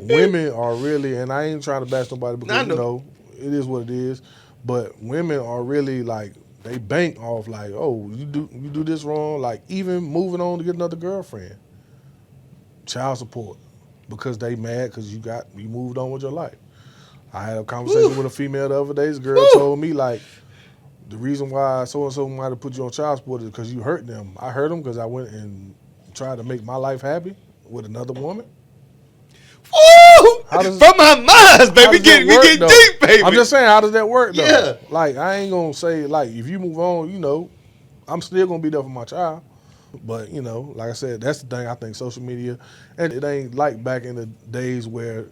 women are really, and I ain't trying to bash nobody because it is what it is. But women are really like they bank off like, oh, you do this wrong. Like even moving on to get another girlfriend, child support. Because they mad because you moved on with your life. I had a conversation with a female the other day. This girl told me, like, the reason why so-and-so might have put you on child support is because you hurt them. I hurt them because I went and tried to make my life happy with another woman. Woo! Does- From my minds, How baby. does that We work, get though? deep, baby. I'm just saying, how does that work, though? Yeah. Like, I ain't going to say, like, if you move on, I'm still going to be there for my child. But, like I said, that's the thing. I think social media, and it ain't like back in the days where,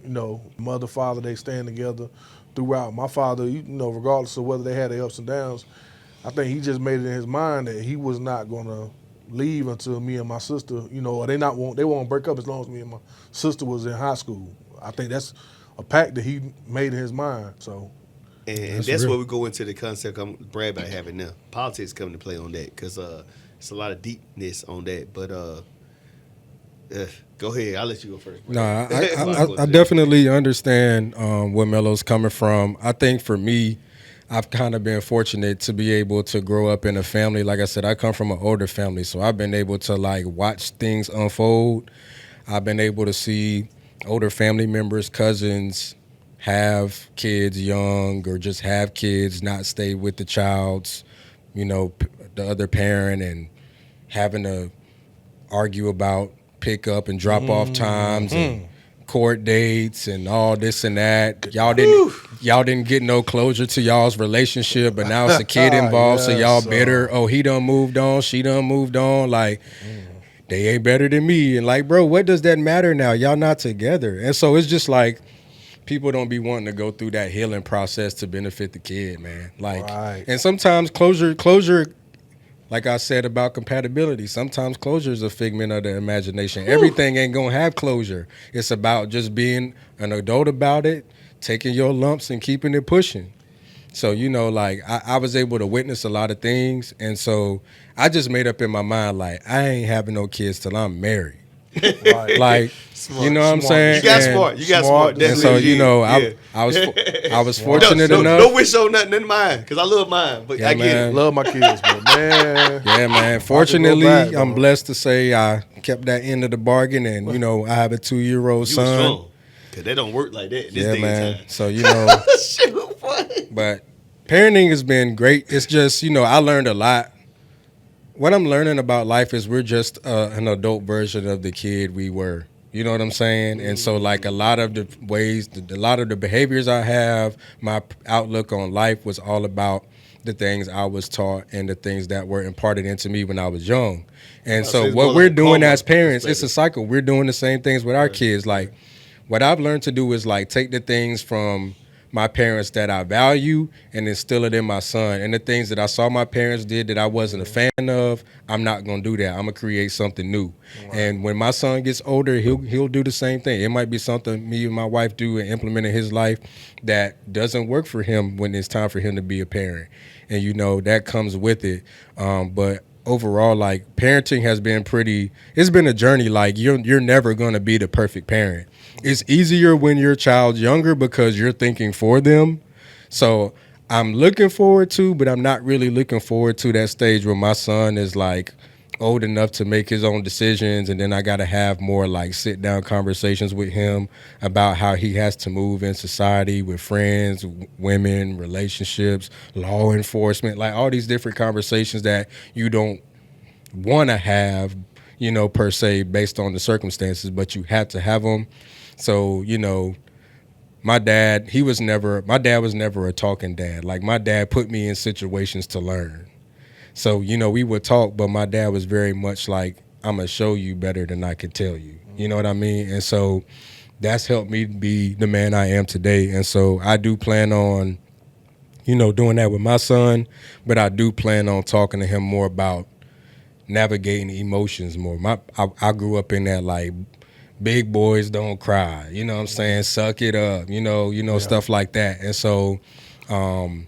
mother, father, they stand together throughout. My father, regardless of whether they had their ups and downs, I think he just made it in his mind that he was not going to leave until me and my sister, or they won't break up as long as me and my sister was in high school. I think that's a pact that he made in his mind. So, And that's real. where we go into the concept Brad about having now. Politics come to play on that because it's a lot of deepness on that. But go ahead. I'll let you go first. No, I definitely understand where Melo's coming from. I think for me, I've kind of been fortunate to be able to grow up in a family. Like I said, I come from an older family, so I've been able to like watch things unfold. I've been able to see older family members, cousins, have kids young or just have kids, not stay with the child's the other parent and having to argue about pick up and drop off times and court dates and all this and that. Y'all didn't get no closure to y'all's relationship, but now it's a kid involved, so y'all bitter. Oh, he done moved on, she done moved on. Like, they ain't better than me. And like, bro, what does that matter now? Y'all not together. And so it's just like, people don't be wanting to go through that healing process to benefit the kid, man. Like, and sometimes closure, like I said about compatibility, sometimes closure is a figment of the imagination. Everything ain't gonna have closure. It's about just being an adult about it, taking your lumps and keeping it pushing. So, like, I was able to witness a lot of things. And so I just made up in my mind, like, I ain't having no kids till I'm married. Like, Smart, you know what I'm saying? You got smart. You got smart. And so, I was fortunate enough. Don't wish on nothing in mine, because I love mine, but I get it. Love my kids, but man. Yeah, man. Fortunately, I'm blessed to say I kept that end of the bargain, and, I have a 2-year-old son. You strong, because that don't work like that in this day and time. So, Shoot, boy. But parenting has been great. It's just, I learned a lot. What I'm learning about life is we're just an adult version of the kid we were. You know what I'm saying? And so, like, a lot of the ways, a lot of the behaviors I have, my outlook on life was all about the things I was taught and the things that were imparted into me when I was young. And so what we're doing as parents, it's a cycle. We're doing the same things with our kids. Like, what I've learned to do is, like, take the things from my parents that I value and instill it in my son. And the things that I saw my parents did that I wasn't a fan of, I'm not gonna do that. I'm gonna create something new. Right. And when my son gets older, he'll do the same thing. It might be something me and my wife do and implement in his life that doesn't work for him when it's time for him to be a parent. And that comes with it. But overall, like, parenting has been it's been a journey. Like, you're never gonna be the perfect parent. It's easier when your child's younger because you're thinking for them. So I'm looking forward to, but I'm not really looking forward to that stage where my son is, like, old enough to make his own decisions, and then I got to have more, like, sit down conversations with him about how he has to move in society with friends, women, relationships, law enforcement, like all these different conversations that you don't want to have, per se, based on the circumstances, but you have to have them. So, my dad was never a talking dad. Like, my dad put me in situations to learn. So, we would talk, but my dad was very much like, I'm going to show you better than I can tell you. You know what I mean? And so that's helped me be the man I am today. And so I do plan on, doing that with my son, but I do plan on talking to him more about navigating emotions more. I grew up in that, like, big boys don't cry, you know what I'm saying? Suck it up, stuff like that. And so, my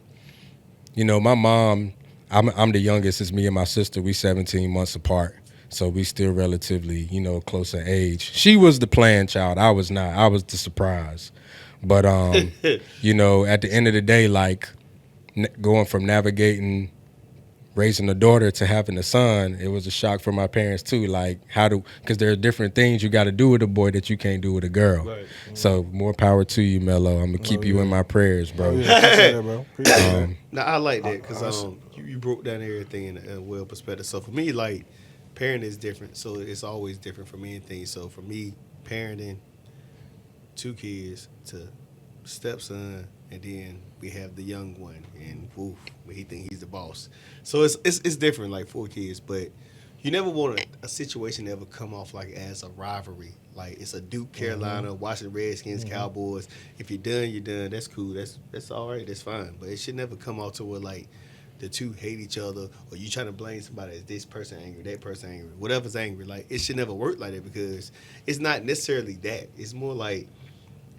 mom, I'm the youngest. It's me and my sister. We 17 months apart. So we still relatively, close in age. She was the planned child. I was not. I was the surprise. But, at the end of the day, like, going from navigating raising a daughter to having a son, it was a shock for my parents too. Like, because there are different things you got to do with a boy that you can't do with a girl. Right. So more power to you, Mello. I'm gonna keep you in my prayers, bro. Bro. Now I like that because you broke down everything in a well perspective. So for me, like, parenting is different. So it's always different for me and things. So for me, parenting 2 kids to stepson, and then we have the young one, and woof, he think he's the boss. So it's different, like 4 kids, but you never want a situation to ever come off like as a rivalry. Like, it's a Duke, Carolina, Washington Redskins, Cowboys. If you're done, you're done. That's cool. That's all right. That's fine. But it should never come off to where, like, the two hate each other, or you trying to blame somebody as this person angry, that person angry, whatever's angry. Like, it should never work like that, because it's not necessarily that. It's more like,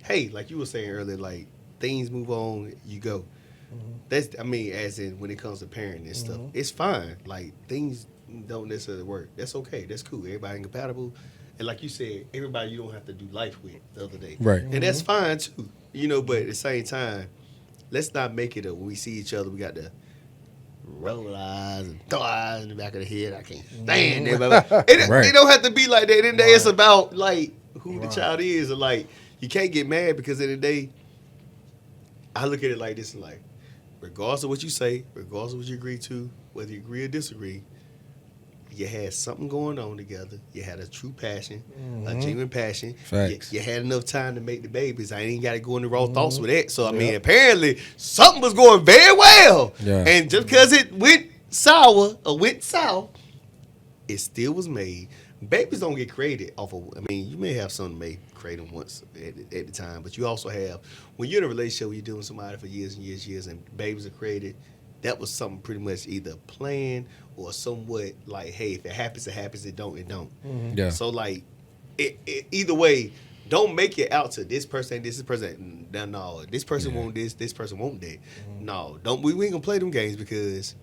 hey, like you were saying earlier, like, things move on, you go. That's, as in when it comes to parenting and stuff, it's fine. Like, things don't necessarily work. That's okay. That's cool. Everybody incompatible. And like you said, everybody you don't have to do life with the other day. Right. And that's fine too. But at the same time, let's not make it when we see each other, we got to roll eyes and throw eyes in the back of the head. I can't stand that. It don't have to be like that. At the end of the day, it's about, like, who the child is. And, like, you can't get mad because at the end of the day, I look at it like this, and like, regardless of what you say, regardless of what you agree to, whether you agree or disagree, you had something going on together. You had a true passion, a genuine passion. Facts. You had enough time to make the babies. I ain't got to go into raw thoughts with that. So, I mean, apparently something was going very well. Yeah. And just because it went sour or went south, it still was made. Babies don't get created off of, I mean, you may have something made created once at the time, but you also have, when you're in a relationship where you're dealing with somebody for years and years, and babies are created, that was something pretty much either planned or somewhat like, hey, if it happens, it happens. It don't, it don't. Yeah. So, like, either way, don't make it out to this person and this person. No, this person want this person want that. No, don't. We ain't gonna play them games because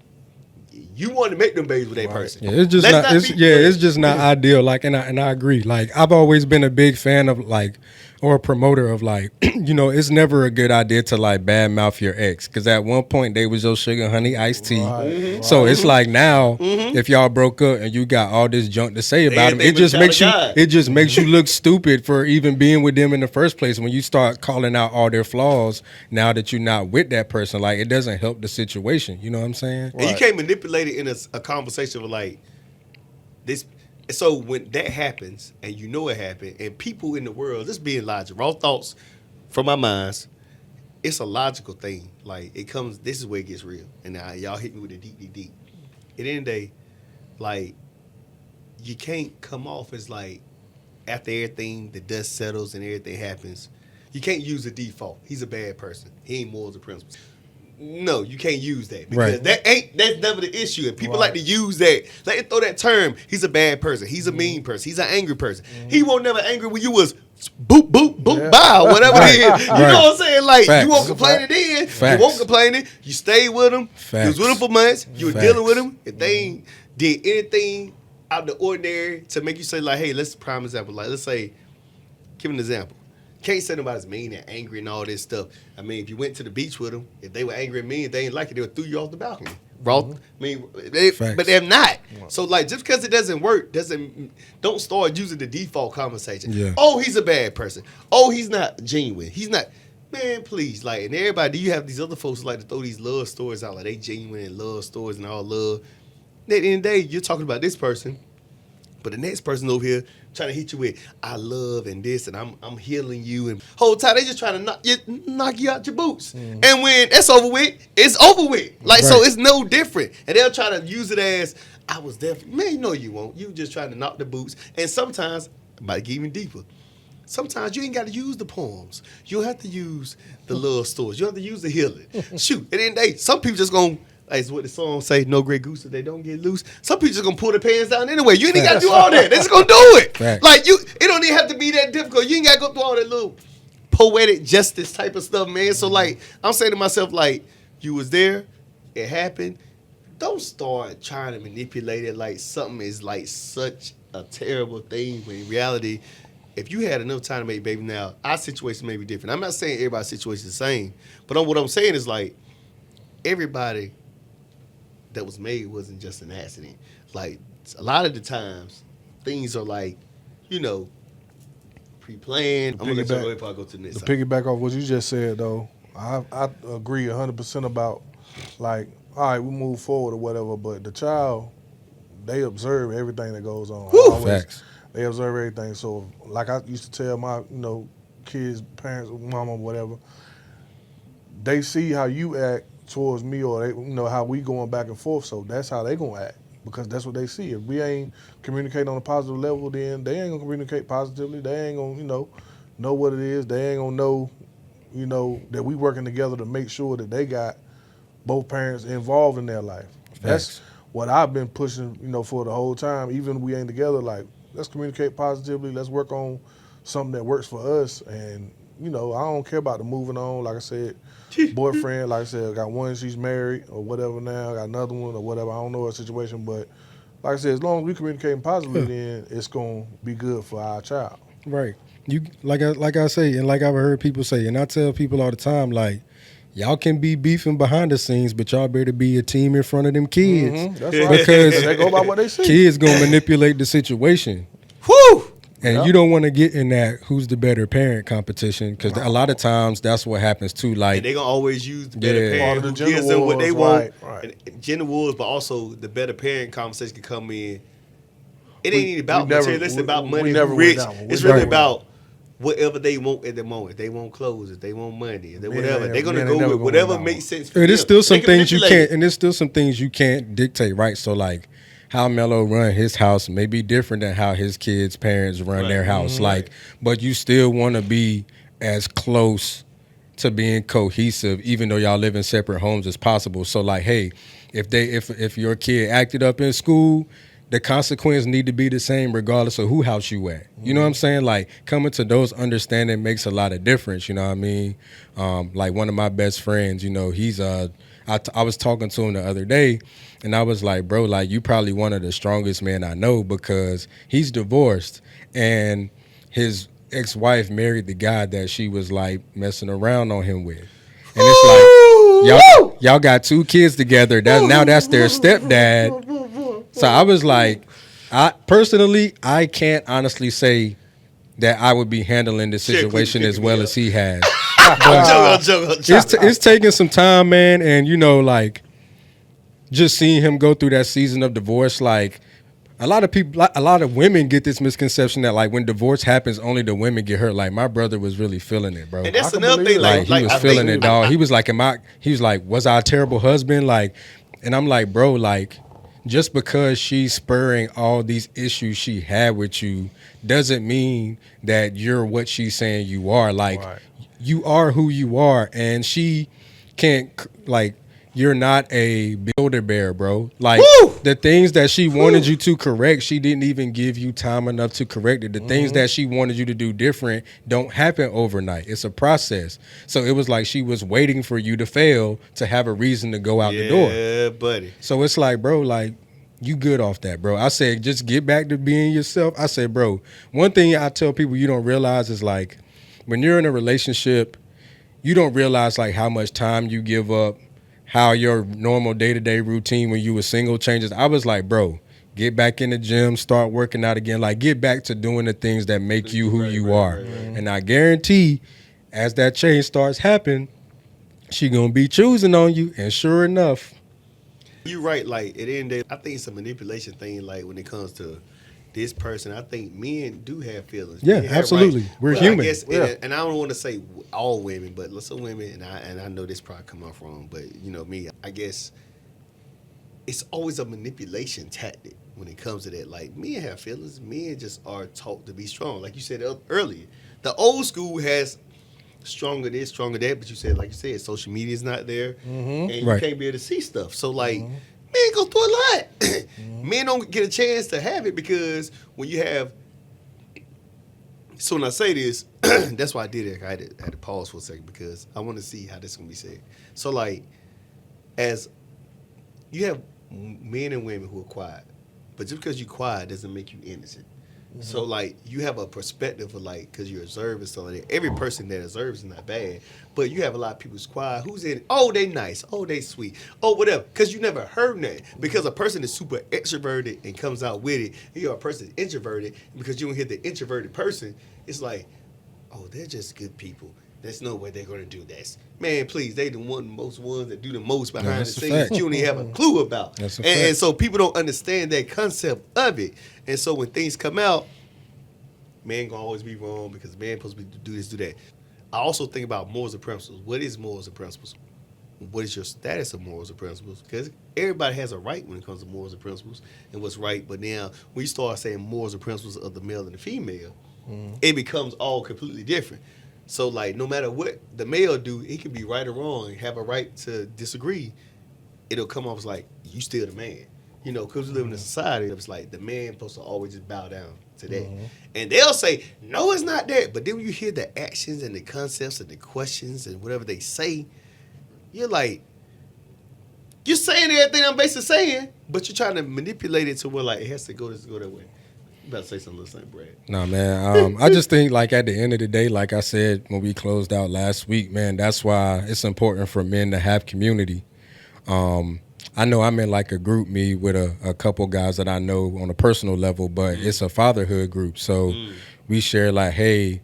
you want to make them babies with that person. Yeah, it's just not. It's just not ideal. Like, and I agree. Like, I've always been a big fan of like, or a promoter of like, you know, it's never a good idea to like badmouth your ex because at one point they was your sugar honey iced tea. Right. So it's like now, if y'all broke up and you got all this junk to say about him, it just makes you look stupid for even being with them in the first place. When you start calling out all their flaws, now that you're not with that person, like it doesn't help the situation. You know what I'm saying? And you can't manipulate it in a conversation with like this. So when that happens, and you know it happened, and people in the world, this being logical, raw thoughts from our minds, it's a logical thing. Like it comes, this is where it gets real. And now y'all hit me with the deep. At the end of the day, like you can't come off as like after everything, the dust settles and everything happens, you can't use the default. He's a bad person. He ain't morals or principles. No, you can't use that because that's never the issue. And people like to use that. Like to throw that term. He's a bad person. He's a mean person. He's an angry person. He won't never angry when you was boop boop boop bow whatever it is. You know what I'm saying? Like you won't complain it then. You won't complain it. You stay with him. You was with him for months. You were dealing with him. If they ain't did anything out of the ordinary to make you say like, hey, let's prime example. Like let's say, give an example. Can't say nobody's mean and angry and all this stuff. I mean, if you went to the beach with them, if they were angry at me and they ain't like it, they would throw you off the balcony. Bro, I mean, but they're not. So, like, just because it doesn't work, don't start using the default conversation. Yeah. Oh, he's a bad person. Oh, he's not genuine. He's not. Man, please. Like, and everybody, you have these other folks who like to throw these love stories out, like they genuine and love stories and all love. And at the end of the day, you're talking about this person, but the next person over here trying to hit you with, I love and this, and I'm healing you. And whole time, they just trying to knock you out your boots. And when that's over with, it's over with. Like, so it's no different. And they'll try to use it as, I was definitely, man, no, you won't. You just trying to knock the boots. And sometimes, I might get even deeper. Sometimes you ain't got to use the poems. You don't have to use the love stories. You don't have to use the healing. Shoot, at the end of the day, some people just going to, like what the song say, no great goose if they don't get loose. Some people just gonna pull their pants down anyway. You ain't got to do all that. They just gonna do it. Like it don't even have to be that difficult. You ain't gotta go through all that little poetic justice type of stuff, man. So like, I'm saying to myself, like, you was there, it happened. Don't start trying to manipulate it like something is like such a terrible thing when in reality, if you had enough time to make baby now, our situation may be different. I'm not saying everybody's situation is the same, but what I'm saying is like, everybody that was made wasn't just an accident. Like a lot of the times, things are like, you know, pre-planned. I'm gonna let you go before I go to the next. To piggyback off what you just said, though, I agree 100% about like, all right, we move forward or whatever, but the child, they observe everything that goes on. Facts. They observe everything. So, like I used to tell my, kids, parents, mama, whatever, they see how you act towards me, or they, how we going back and forth. So that's how they gonna act because that's what they see. If we ain't communicating on a positive level, then they ain't gonna communicate positively. They ain't gonna, know what it is. They ain't gonna know, that we working together to make sure that they got both parents involved in their life. That's what I've been pushing, for the whole time. Even if we ain't together, like let's communicate positively. Let's work on something that works for us. And I don't care about the moving on. Like I said. Boyfriend, like I said, I got one, she's married or whatever now, I got another one or whatever, I don't know her situation, but like I said, as long as we communicating positively, then it's going to be good for our child. Right. You like I say, and like I've heard people say, and I tell people all the time, like, y'all can be beefing behind the scenes, but y'all better be a team in front of them kids. That's right. Because they go by what they see. Kids going to manipulate the situation. Whew! And Yep. you don't want to get in that who's the better parent competition because a lot of times that's what happens too. Like And they're gonna always use the better Yeah. parent Part of who the gender gives them what they wars, want. right. And gender wars, but also the better parent conversation can come in. It ain't We- even about we never- material. It's we- about we money. never Who went rich. down one. It's We really never about whatever they want at the moment. If they want clothes, if they want money, if they Men whatever. ain't- They're gonna men go ain't never with gonna whatever win that makes one. sense for And there's them. still They some can things you manipulate can't, and there's still some things you can't dictate, right? So like how Melo run his house may be different than how his kids' parents run their Right. house. Like, but you still want to be as close to being cohesive, even though y'all live in separate homes as possible. So like, hey, if your kid acted up in school, the consequence need to be the same regardless of who house you at. You know what I'm saying? Like coming to those understanding makes a lot of difference. You know what I mean? Like one of my best friends, you know, he's I was talking to him the other day, and I was like, bro, like you probably one of the strongest men I know because he's divorced and his ex-wife married the guy that she was like messing around on him with. And it's like y'all got 2 kids together. Now that's their stepdad. So I was like, I personally can't honestly say that I would be handling the Shit, please situation pick as me well up. as he has. I'm joking. It's taking some time, man, and you know, like just seeing him go through that season of divorce, like a lot of women get this misconception that like when divorce happens, only the women get hurt. Like my brother was really feeling it, bro. And that's I can another believe thing. it. Like he was I feeling think- it, dog. He was like, was I a terrible husband? Like, and I'm like, bro, like, just because she's spurring all these issues she had with you doesn't mean that you're what she's saying you are. Like, Right. you are who you are, and she can't like. You're not a builder bear, bro. Like the things that she wanted you to correct, she didn't even give you time enough to correct it. The things that she wanted you to do different don't happen overnight. It's a process. So it was like she was waiting for you to fail to have a reason to go out the door. Yeah, buddy. So it's like, bro, like you good off that, bro. I said, just get back to being yourself. I said, bro, one thing I tell people you don't realize is like when you're in a relationship, you don't realize like how much time you give up, how your normal day-to-day routine when you were single changes. I was like, bro, get back in the gym, start working out again. Like, get back to doing the things that make you who you are. And I guarantee, as that change starts happening, she gonna be choosing on you. And sure enough, You're right. Like at the end of the day, I think it's a manipulation thing. Like when it comes to this person, I think men do have feelings. Yeah, Men have absolutely. rights. We're But human. I guess, Yeah. and I don't want to say all women, but some women, and I know this probably come off wrong, but you know me, I guess it's always a manipulation tactic when it comes to that. Like men have feelings. Men just are taught to be strong. Like you said earlier, the old school has stronger this, stronger that, but you said, like you said, social media is not there, and you Right. can't be able to see stuff. So like, men go through a lot. Men don't get a chance to have it because when you have. So when I say this, that's why I did it. I had to pause for a second because I want to see how this is gonna be said. So like, as you have men and women who are quiet, but just because you're quiet doesn't make you innocent. So like you have a perspective of like because you're observing so like every person that observes is not bad, but you have a lot of people who's quiet. Who's in? Oh, they nice. Oh, they sweet. Oh, whatever. Because you never heard that. Because a person is super extroverted and comes out with it, and you're a person introverted because you don't hear the introverted person. It's like, oh, they're just good people. There's no way they're gonna do this. Man, please, they the most ones that do the most behind the that's a scenes fact. that you don't even have a clue about. That's a And fact. so people don't understand that concept of it. And so when things come out, man gonna always be wrong because man supposed to be do this, do that. I also think about morals and principles. What is morals and principles? What is your status of morals and principles? Because everybody has a right when it comes to morals and principles and what's right. But now when you start saying morals and principles of the male and the female, it becomes all completely different. So like no matter what the male do, he can be right or wrong, have a right to disagree. It'll come off as like you still the man, you know, because we live in a society that's like the man supposed to always just bow down to that, and they'll say no, it's not that. But then when you hear the actions and the concepts and the questions and whatever they say, you're like, you're saying everything I'm basically saying, but you're trying to manipulate it to where like it has to go this go that way. You better say something, little Brad. nah, man. I just think like at the end of the day, like I said when we closed out last week, man, that's why it's important for men to have community. I know I'm in like a group me with a couple guys that I know on a personal level, but it's a fatherhood group. So we share like, hey,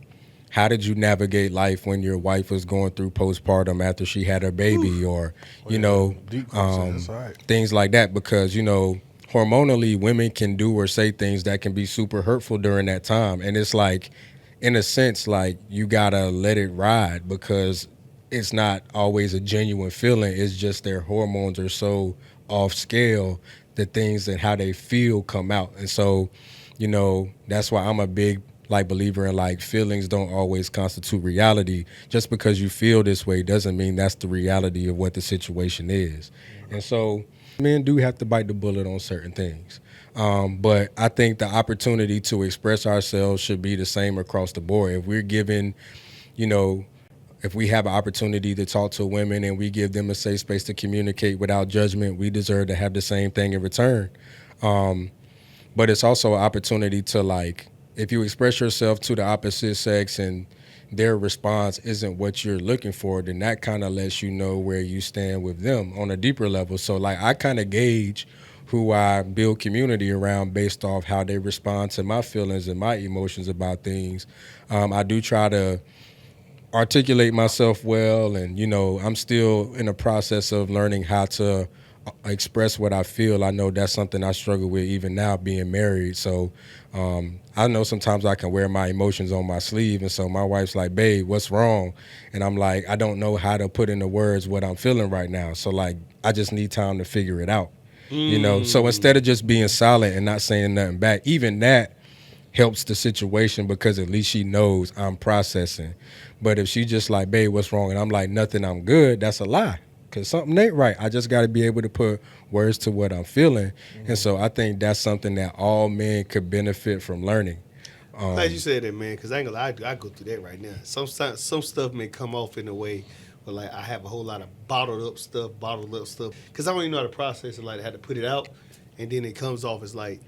how did you navigate life when your wife was going through postpartum after she had her baby, or you know, Deep question. That's all right. things like that? Because you know, hormonally, women can do or say things that can be super hurtful during that time, and it's like, in a sense, like you gotta let it ride because it's not always a genuine feeling. It's just their hormones are so off scale, the things and how they feel come out. And so, you know, that's why I'm a big like believer in like feelings don't always constitute reality. Just because you feel this way doesn't mean that's the reality of what the situation is. And so men do have to bite the bullet on certain things. But I think the opportunity to express ourselves should be the same across the board. If we're given, you know, if we have an opportunity to talk to women and we give them a safe space to communicate without judgment, we deserve to have the same thing in return. But it's also an opportunity to like, if you express yourself to the opposite sex and their response isn't what you're looking for, then that kind of lets you know where you stand with them on a deeper level. So like I kind of gauge who I build community around based off how they respond to my feelings and my emotions about things. I do try to articulate myself well, and you know, I'm still in the process of learning how to express what I feel. I know that's something I struggle with even now being married. So I know sometimes I can wear my emotions on my sleeve, and so my wife's like, babe, what's wrong? And I'm like, I don't know how to put into words what I'm feeling right now, so like I just need time to figure it out. You know, so instead of just being silent and not saying nothing back, even that helps the situation because at least she knows I'm processing. But if she just like, babe, what's wrong? And I'm like, nothing, I'm good, that's a lie. Because something ain't right. I just got to be able to put words to what I'm feeling. And so I think that's something that all men could benefit from learning. Glad you said that, man, because I ain't gonna lie, I go through that right now. Some stuff may come off in a way where like I have a whole lot of bottled up stuff, because I don't even know how to process it, like I had to put it out, and then it comes off as like,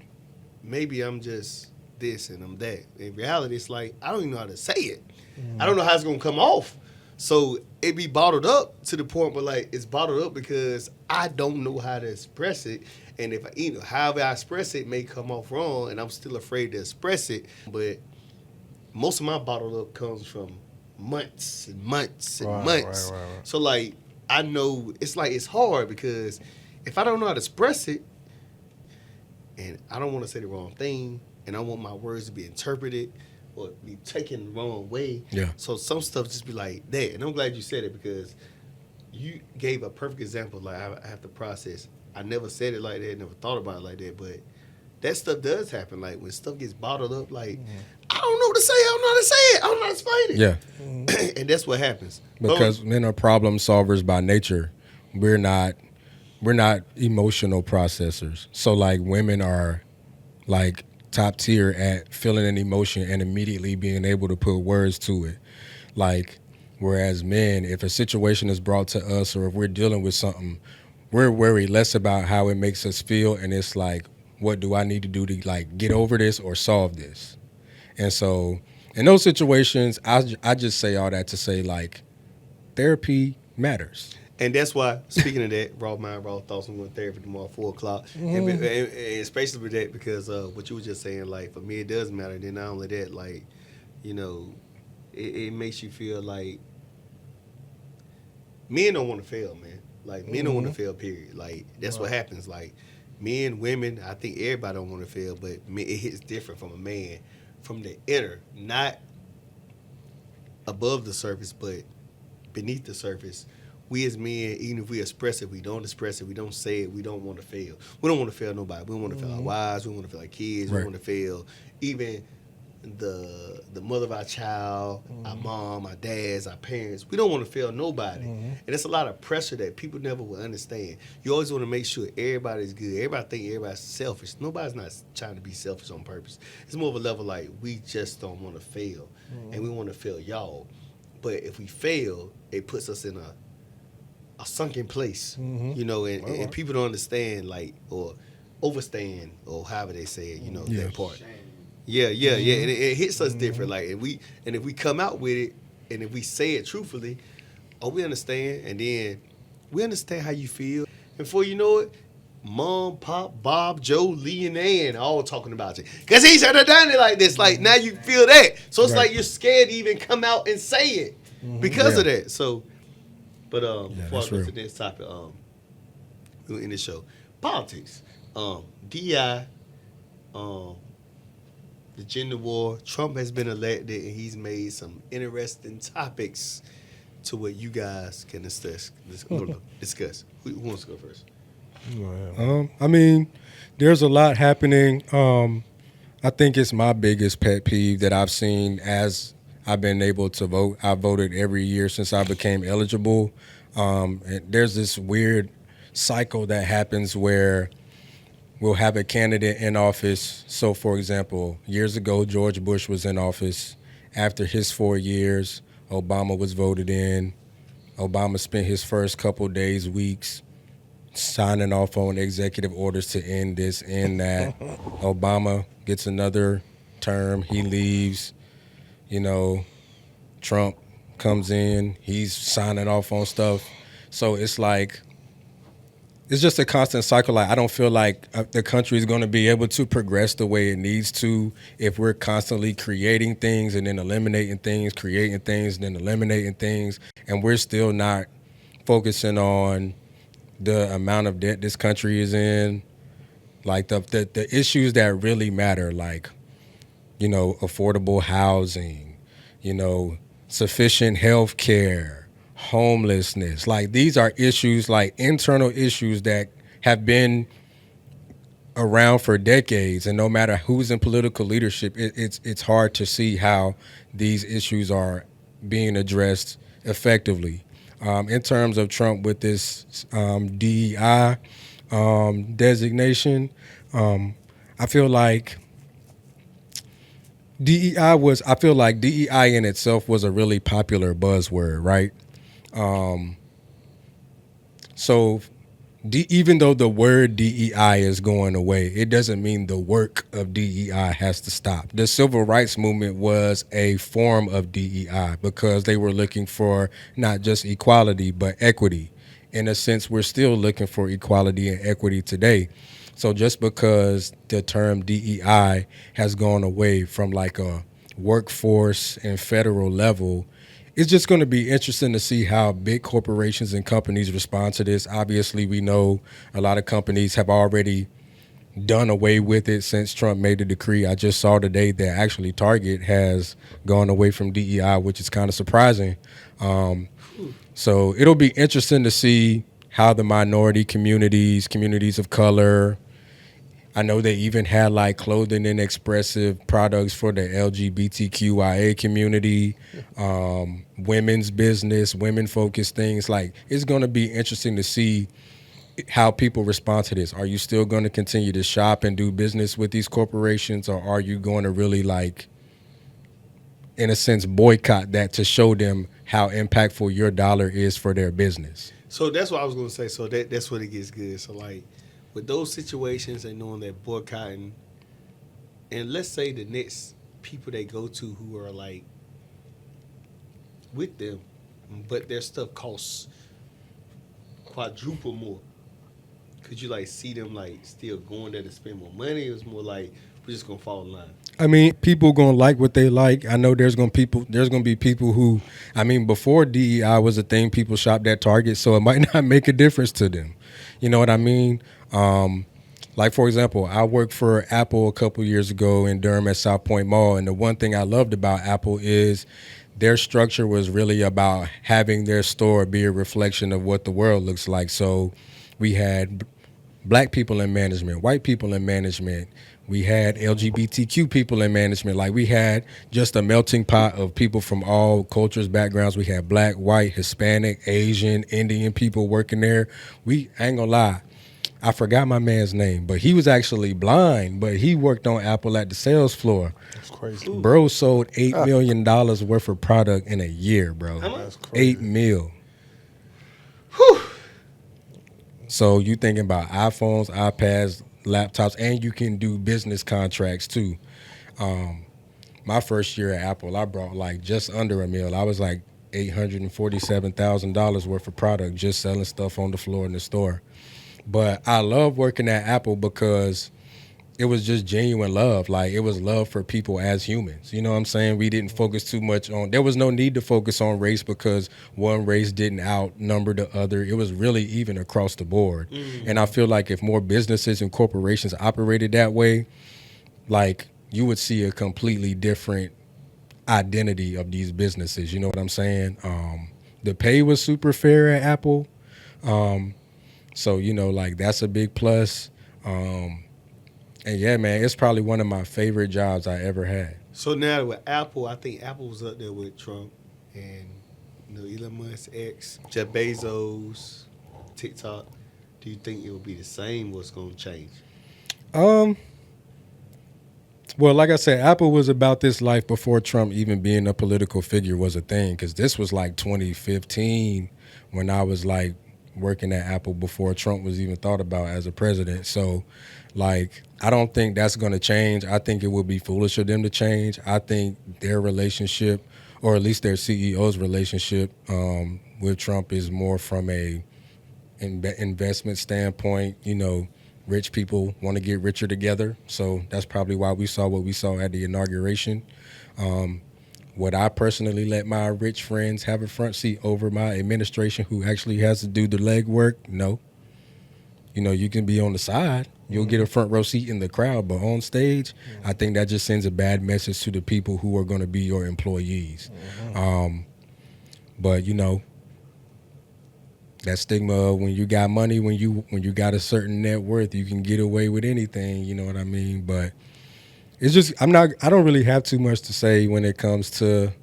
maybe I'm just this and I'm that. In reality, it's like, I don't even know how to say it. I don't know how it's gonna come off. So it be bottled up to the point where like it's bottled up because I don't know how to express it. And if however I express it may come off wrong, and I'm still afraid to express it. But most of my bottled up comes from months and months and months. Right. So like I know it's hard because if I don't know how to express it, and I don't want to say the wrong thing, and I want my words to be interpreted or be taken the wrong way. Yeah. So some stuff just be like that. And I'm glad you said it because you gave a perfect example. Like I have to process. I never said it like that, never thought about it like that, but that stuff does happen. Like when stuff gets bottled up, like I don't know what to say. I don't know how to say it. I don't know how to explain it. Yeah. And that's what happens. Because men are problem solvers by nature. We're not emotional processors. So like women are like top tier at feeling an emotion and immediately being able to put words to it. Like, whereas men, if a situation is brought to us or if we're dealing with something, we're worried less about how it makes us feel, and it's like, what do I need to do to like get over this or solve this? And so in those situations, I just say all that to say like therapy matters. And that's why, speaking of that, raw mind, raw thoughts, I'm going to therapy tomorrow at 4 o'clock. And especially with that, because what you were just saying, like, for me, it does matter. And then not only that, like, you know, it makes you feel like men don't want to fail, man. Like, men don't want to fail, period. Like, that's what happens. Like, men, women, I think everybody don't want to fail, but it hits different from a man, from the inner, not above the surface, but beneath the surface. We as men, even if we express it, we don't express it, we don't say it, we don't want to fail. We don't want to fail nobody. We don't want to fail our wives, we don't want to fail our kids, we don't want to fail even the mother of our child, our mom, our dads, our parents. We don't want to fail nobody. And it's a lot of pressure that people never will understand. You always want to make sure everybody's good. Everybody think everybody's selfish. Nobody's not trying to be selfish on purpose. It's more of a level like we just don't want to fail. And we want to fail y'all. But if we fail, it puts us in a sunken place, you know, and people don't understand, like, or overstand, or however they say it, you know, that part. Yeah, and it hits us different, like, and if we come out with it, and if we say it truthfully, we understand, and then we understand how you feel, And before you know it, Mom, Pop, Bob, Joe, Lee, and Ann all talking about you. Because he should have done it like this. Like, now you feel that. So it's Right. like you're scared to even come out and say it because of that. So, but before I that's go to real. the next topic, we'll end the show. Politics. DI, the gender war. Trump has been elected, and he's made some interesting topics to what you guys can discuss. Who wants to go first? Go ahead. I mean, there's a lot happening. I think it's my biggest pet peeve that I've seen as I've been able to vote. I voted every year since I became eligible. And there's this weird cycle that happens where we'll have a candidate in office. So, for example, years ago, George Bush was in office. After his 4 years, Obama was voted in. Obama spent his first couple days, weeks, signing off on executive orders to end this, end that. Obama gets another term. He leaves. You know, Trump comes in. He's signing off on stuff. So it's like, it's just a constant cycle. Like, I don't feel like the country is going to be able to progress the way it needs to if we're constantly creating things and then eliminating things, creating things and then eliminating things, and we're still not focusing on the amount of debt this country is in, like the issues that really matter, like, you know, affordable housing, you know, sufficient health care, homelessness. Like, these are issues, like internal issues that have been around for decades, and no matter who's in political leadership, it's hard to see how these issues are being addressed effectively. In terms of Trump with this DEI designation, I feel like DEI in itself was a really popular buzzword, right? So even though the word DEI is going away, it doesn't mean the work of DEI has to stop. The civil rights movement was a form of DEI because they were looking for not just equality, but equity. In a sense, we're still looking for equality and equity today. So just because the term DEI has gone away from like a workforce and federal level, it's just going to be interesting to see how big corporations and companies respond to this. Obviously, we know a lot of companies have already done away with it since Trump made the decree. I just saw today that actually Target has gone away from DEI, which is kind of surprising. So it'll be interesting to see how the minority communities of color, I know they even had like clothing and expressive products for the LGBTQIA community, women's business, women-focused things. Like, it's going to be interesting to see how people respond to this. Are you still going to continue to shop and do business with these corporations, or are you going to really, like, in a sense, boycott that to show them how impactful your dollar is for their business? So that's what I was going to say. So that's what it gets good. So, like, with those situations and knowing that boycotting, and let's say the next people they go to who are like with them, but their stuff costs quadruple more. Could you like see them like still going there to spend more money? It was more like we're just gonna fall in line. I mean, people gonna like what they like. I know there's gonna be people who, I mean, before DEI was a thing, people shopped at Target, so it might not make a difference to them. You know what I mean? Like, for example, I worked for Apple a couple years ago in Durham at South Point Mall, and the one thing I loved about Apple is their structure was really about having their store be a reflection of what the world looks like. So we had black people in management, white people in management. We had LGBTQ people in management. Like, we had just a melting pot of people from all cultures, backgrounds. We had black, white, Hispanic, Asian, Indian people working there. I ain't gonna lie, I forgot my man's name, but he was actually blind, but he worked on Apple at the sales floor. That's crazy. Bro sold $8 million worth of product in a year, bro. That's crazy. $8 million. Whew. So you thinking about iPhones, iPads, laptops, and you can do business contracts too. My first year at Apple, I brought like just under $1 million. I was like $847,000 worth of product just selling stuff on the floor in the store. But I love working at Apple because it was just genuine love. Like, it was love for people as humans. You know what I'm saying? We didn't focus too much on, there was no need to focus on race because one race didn't outnumber the other. It was really even across the board. And I feel like if more businesses and corporations operated that way, like, you would see a completely different identity of these businesses. You know what I'm saying? The pay was super fair at Apple. So, you know, like, that's a big plus. And yeah, man, it's probably one of my favorite jobs I ever had. So now with Apple, I think Apple was up there with Trump and Elon Musk, X, Jeff Bezos, TikTok. Do you think it will be the same? What's going to change? Well, like I said, Apple was about this life before Trump even being a political figure was a thing, because this was like 2015 when I was like working at Apple before Trump was even thought about as a president. So, like, I don't think that's going to change. I think it would be foolish of them to change. I think their relationship, or at least their CEO's relationship with Trump, is more from a investment standpoint. You know, rich people want to get richer together. So that's probably why we saw what we saw at the inauguration. Would I personally let my rich friends have a front seat over my administration who actually has to do the legwork? No. You know, you can be on the side. You'll get a front row seat in the crowd, but on stage, I think that just sends a bad message to the people who are going to be your employees. But, you know, that stigma of when you got money, when you got a certain net worth, you can get away with anything, you know what I mean? But it's just, I don't really have too much to say when it comes to,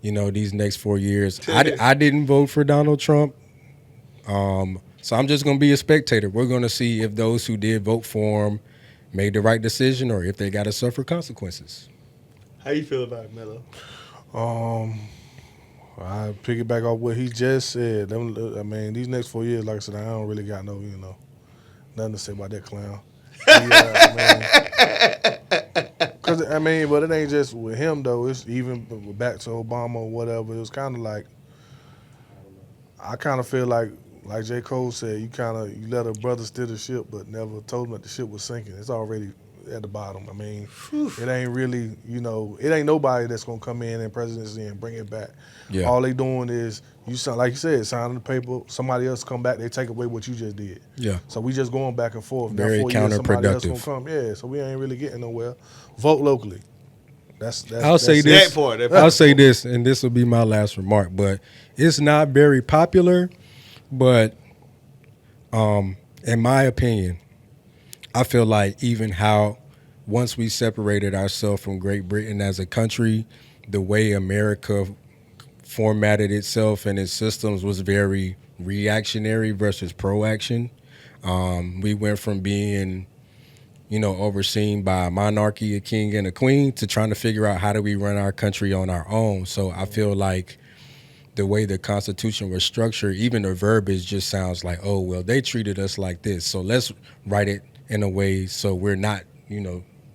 you know, these next 4 years. I didn't vote for Donald Trump. So I'm just going to be a spectator. We're going to see if those who did vote for him made the right decision or if they got to suffer consequences. How you feel about it, Melo? I piggyback off what he just said. I mean, these next 4 years, like I said, I don't really got nothing to say about that clown. Because, I mean, but it ain't just with him, though. It's even back to Obama or whatever. It was kind of like, I kind of feel like J. Cole said, you let a brother steer the ship, but never told him that the ship was sinking. It's already at the bottom. I mean, it ain't really, it ain't nobody that's going to come in presidency and bring it back. Yeah. All they doing is, like you said, signing the paper, somebody else come back, they take away what you just did. Yeah. So we just going back and forth. Very now 4 years, somebody else counterproductive. gonna come. Yeah, so we ain't really getting nowhere. Vote locally. I'll say this. That part. I'll say this, and this will be my last remark, but it's not very popular, but in my opinion, I feel like even how once we separated ourselves from Great Britain as a country, the way America formatted itself and its systems was very reactionary versus pro-action. We went from being, overseen by a monarchy, a king and a queen, to trying to figure out how do we run our country on our own. So I feel like the way the Constitution was structured, even the verbiage just sounds like, oh, well, they treated us like this, so let's write it in a way so we're not,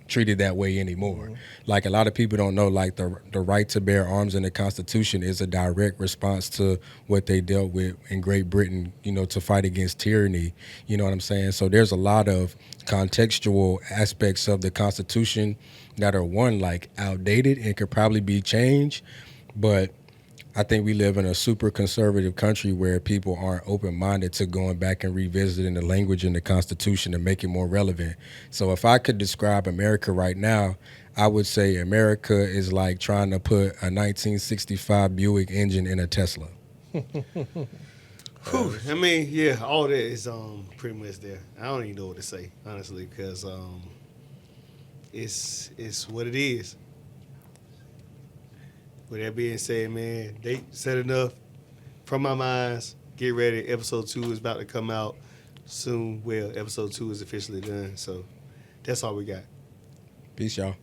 treated that way anymore. Like, a lot of people don't know, like, the right to bear arms in the Constitution is a direct response to what they dealt with in Great Britain, to fight against tyranny. You know what I'm saying? So there's a lot of contextual aspects of the Constitution that are, one, like, outdated and could probably be changed, but I think we live in a super conservative country where people aren't open-minded to going back and revisiting the language in the Constitution to make it more relevant. So if I could describe America right now, I would say America is like trying to put a 1965 Buick engine in a Tesla. I mean, yeah, all that is pretty much there. I don't even know what to say, honestly, because it's what it is. With that being said, man, they said enough. From my minds, get ready. Episode 2 is about to come out soon. Well, episode 2 is officially done. So that's all we got. Peace, y'all.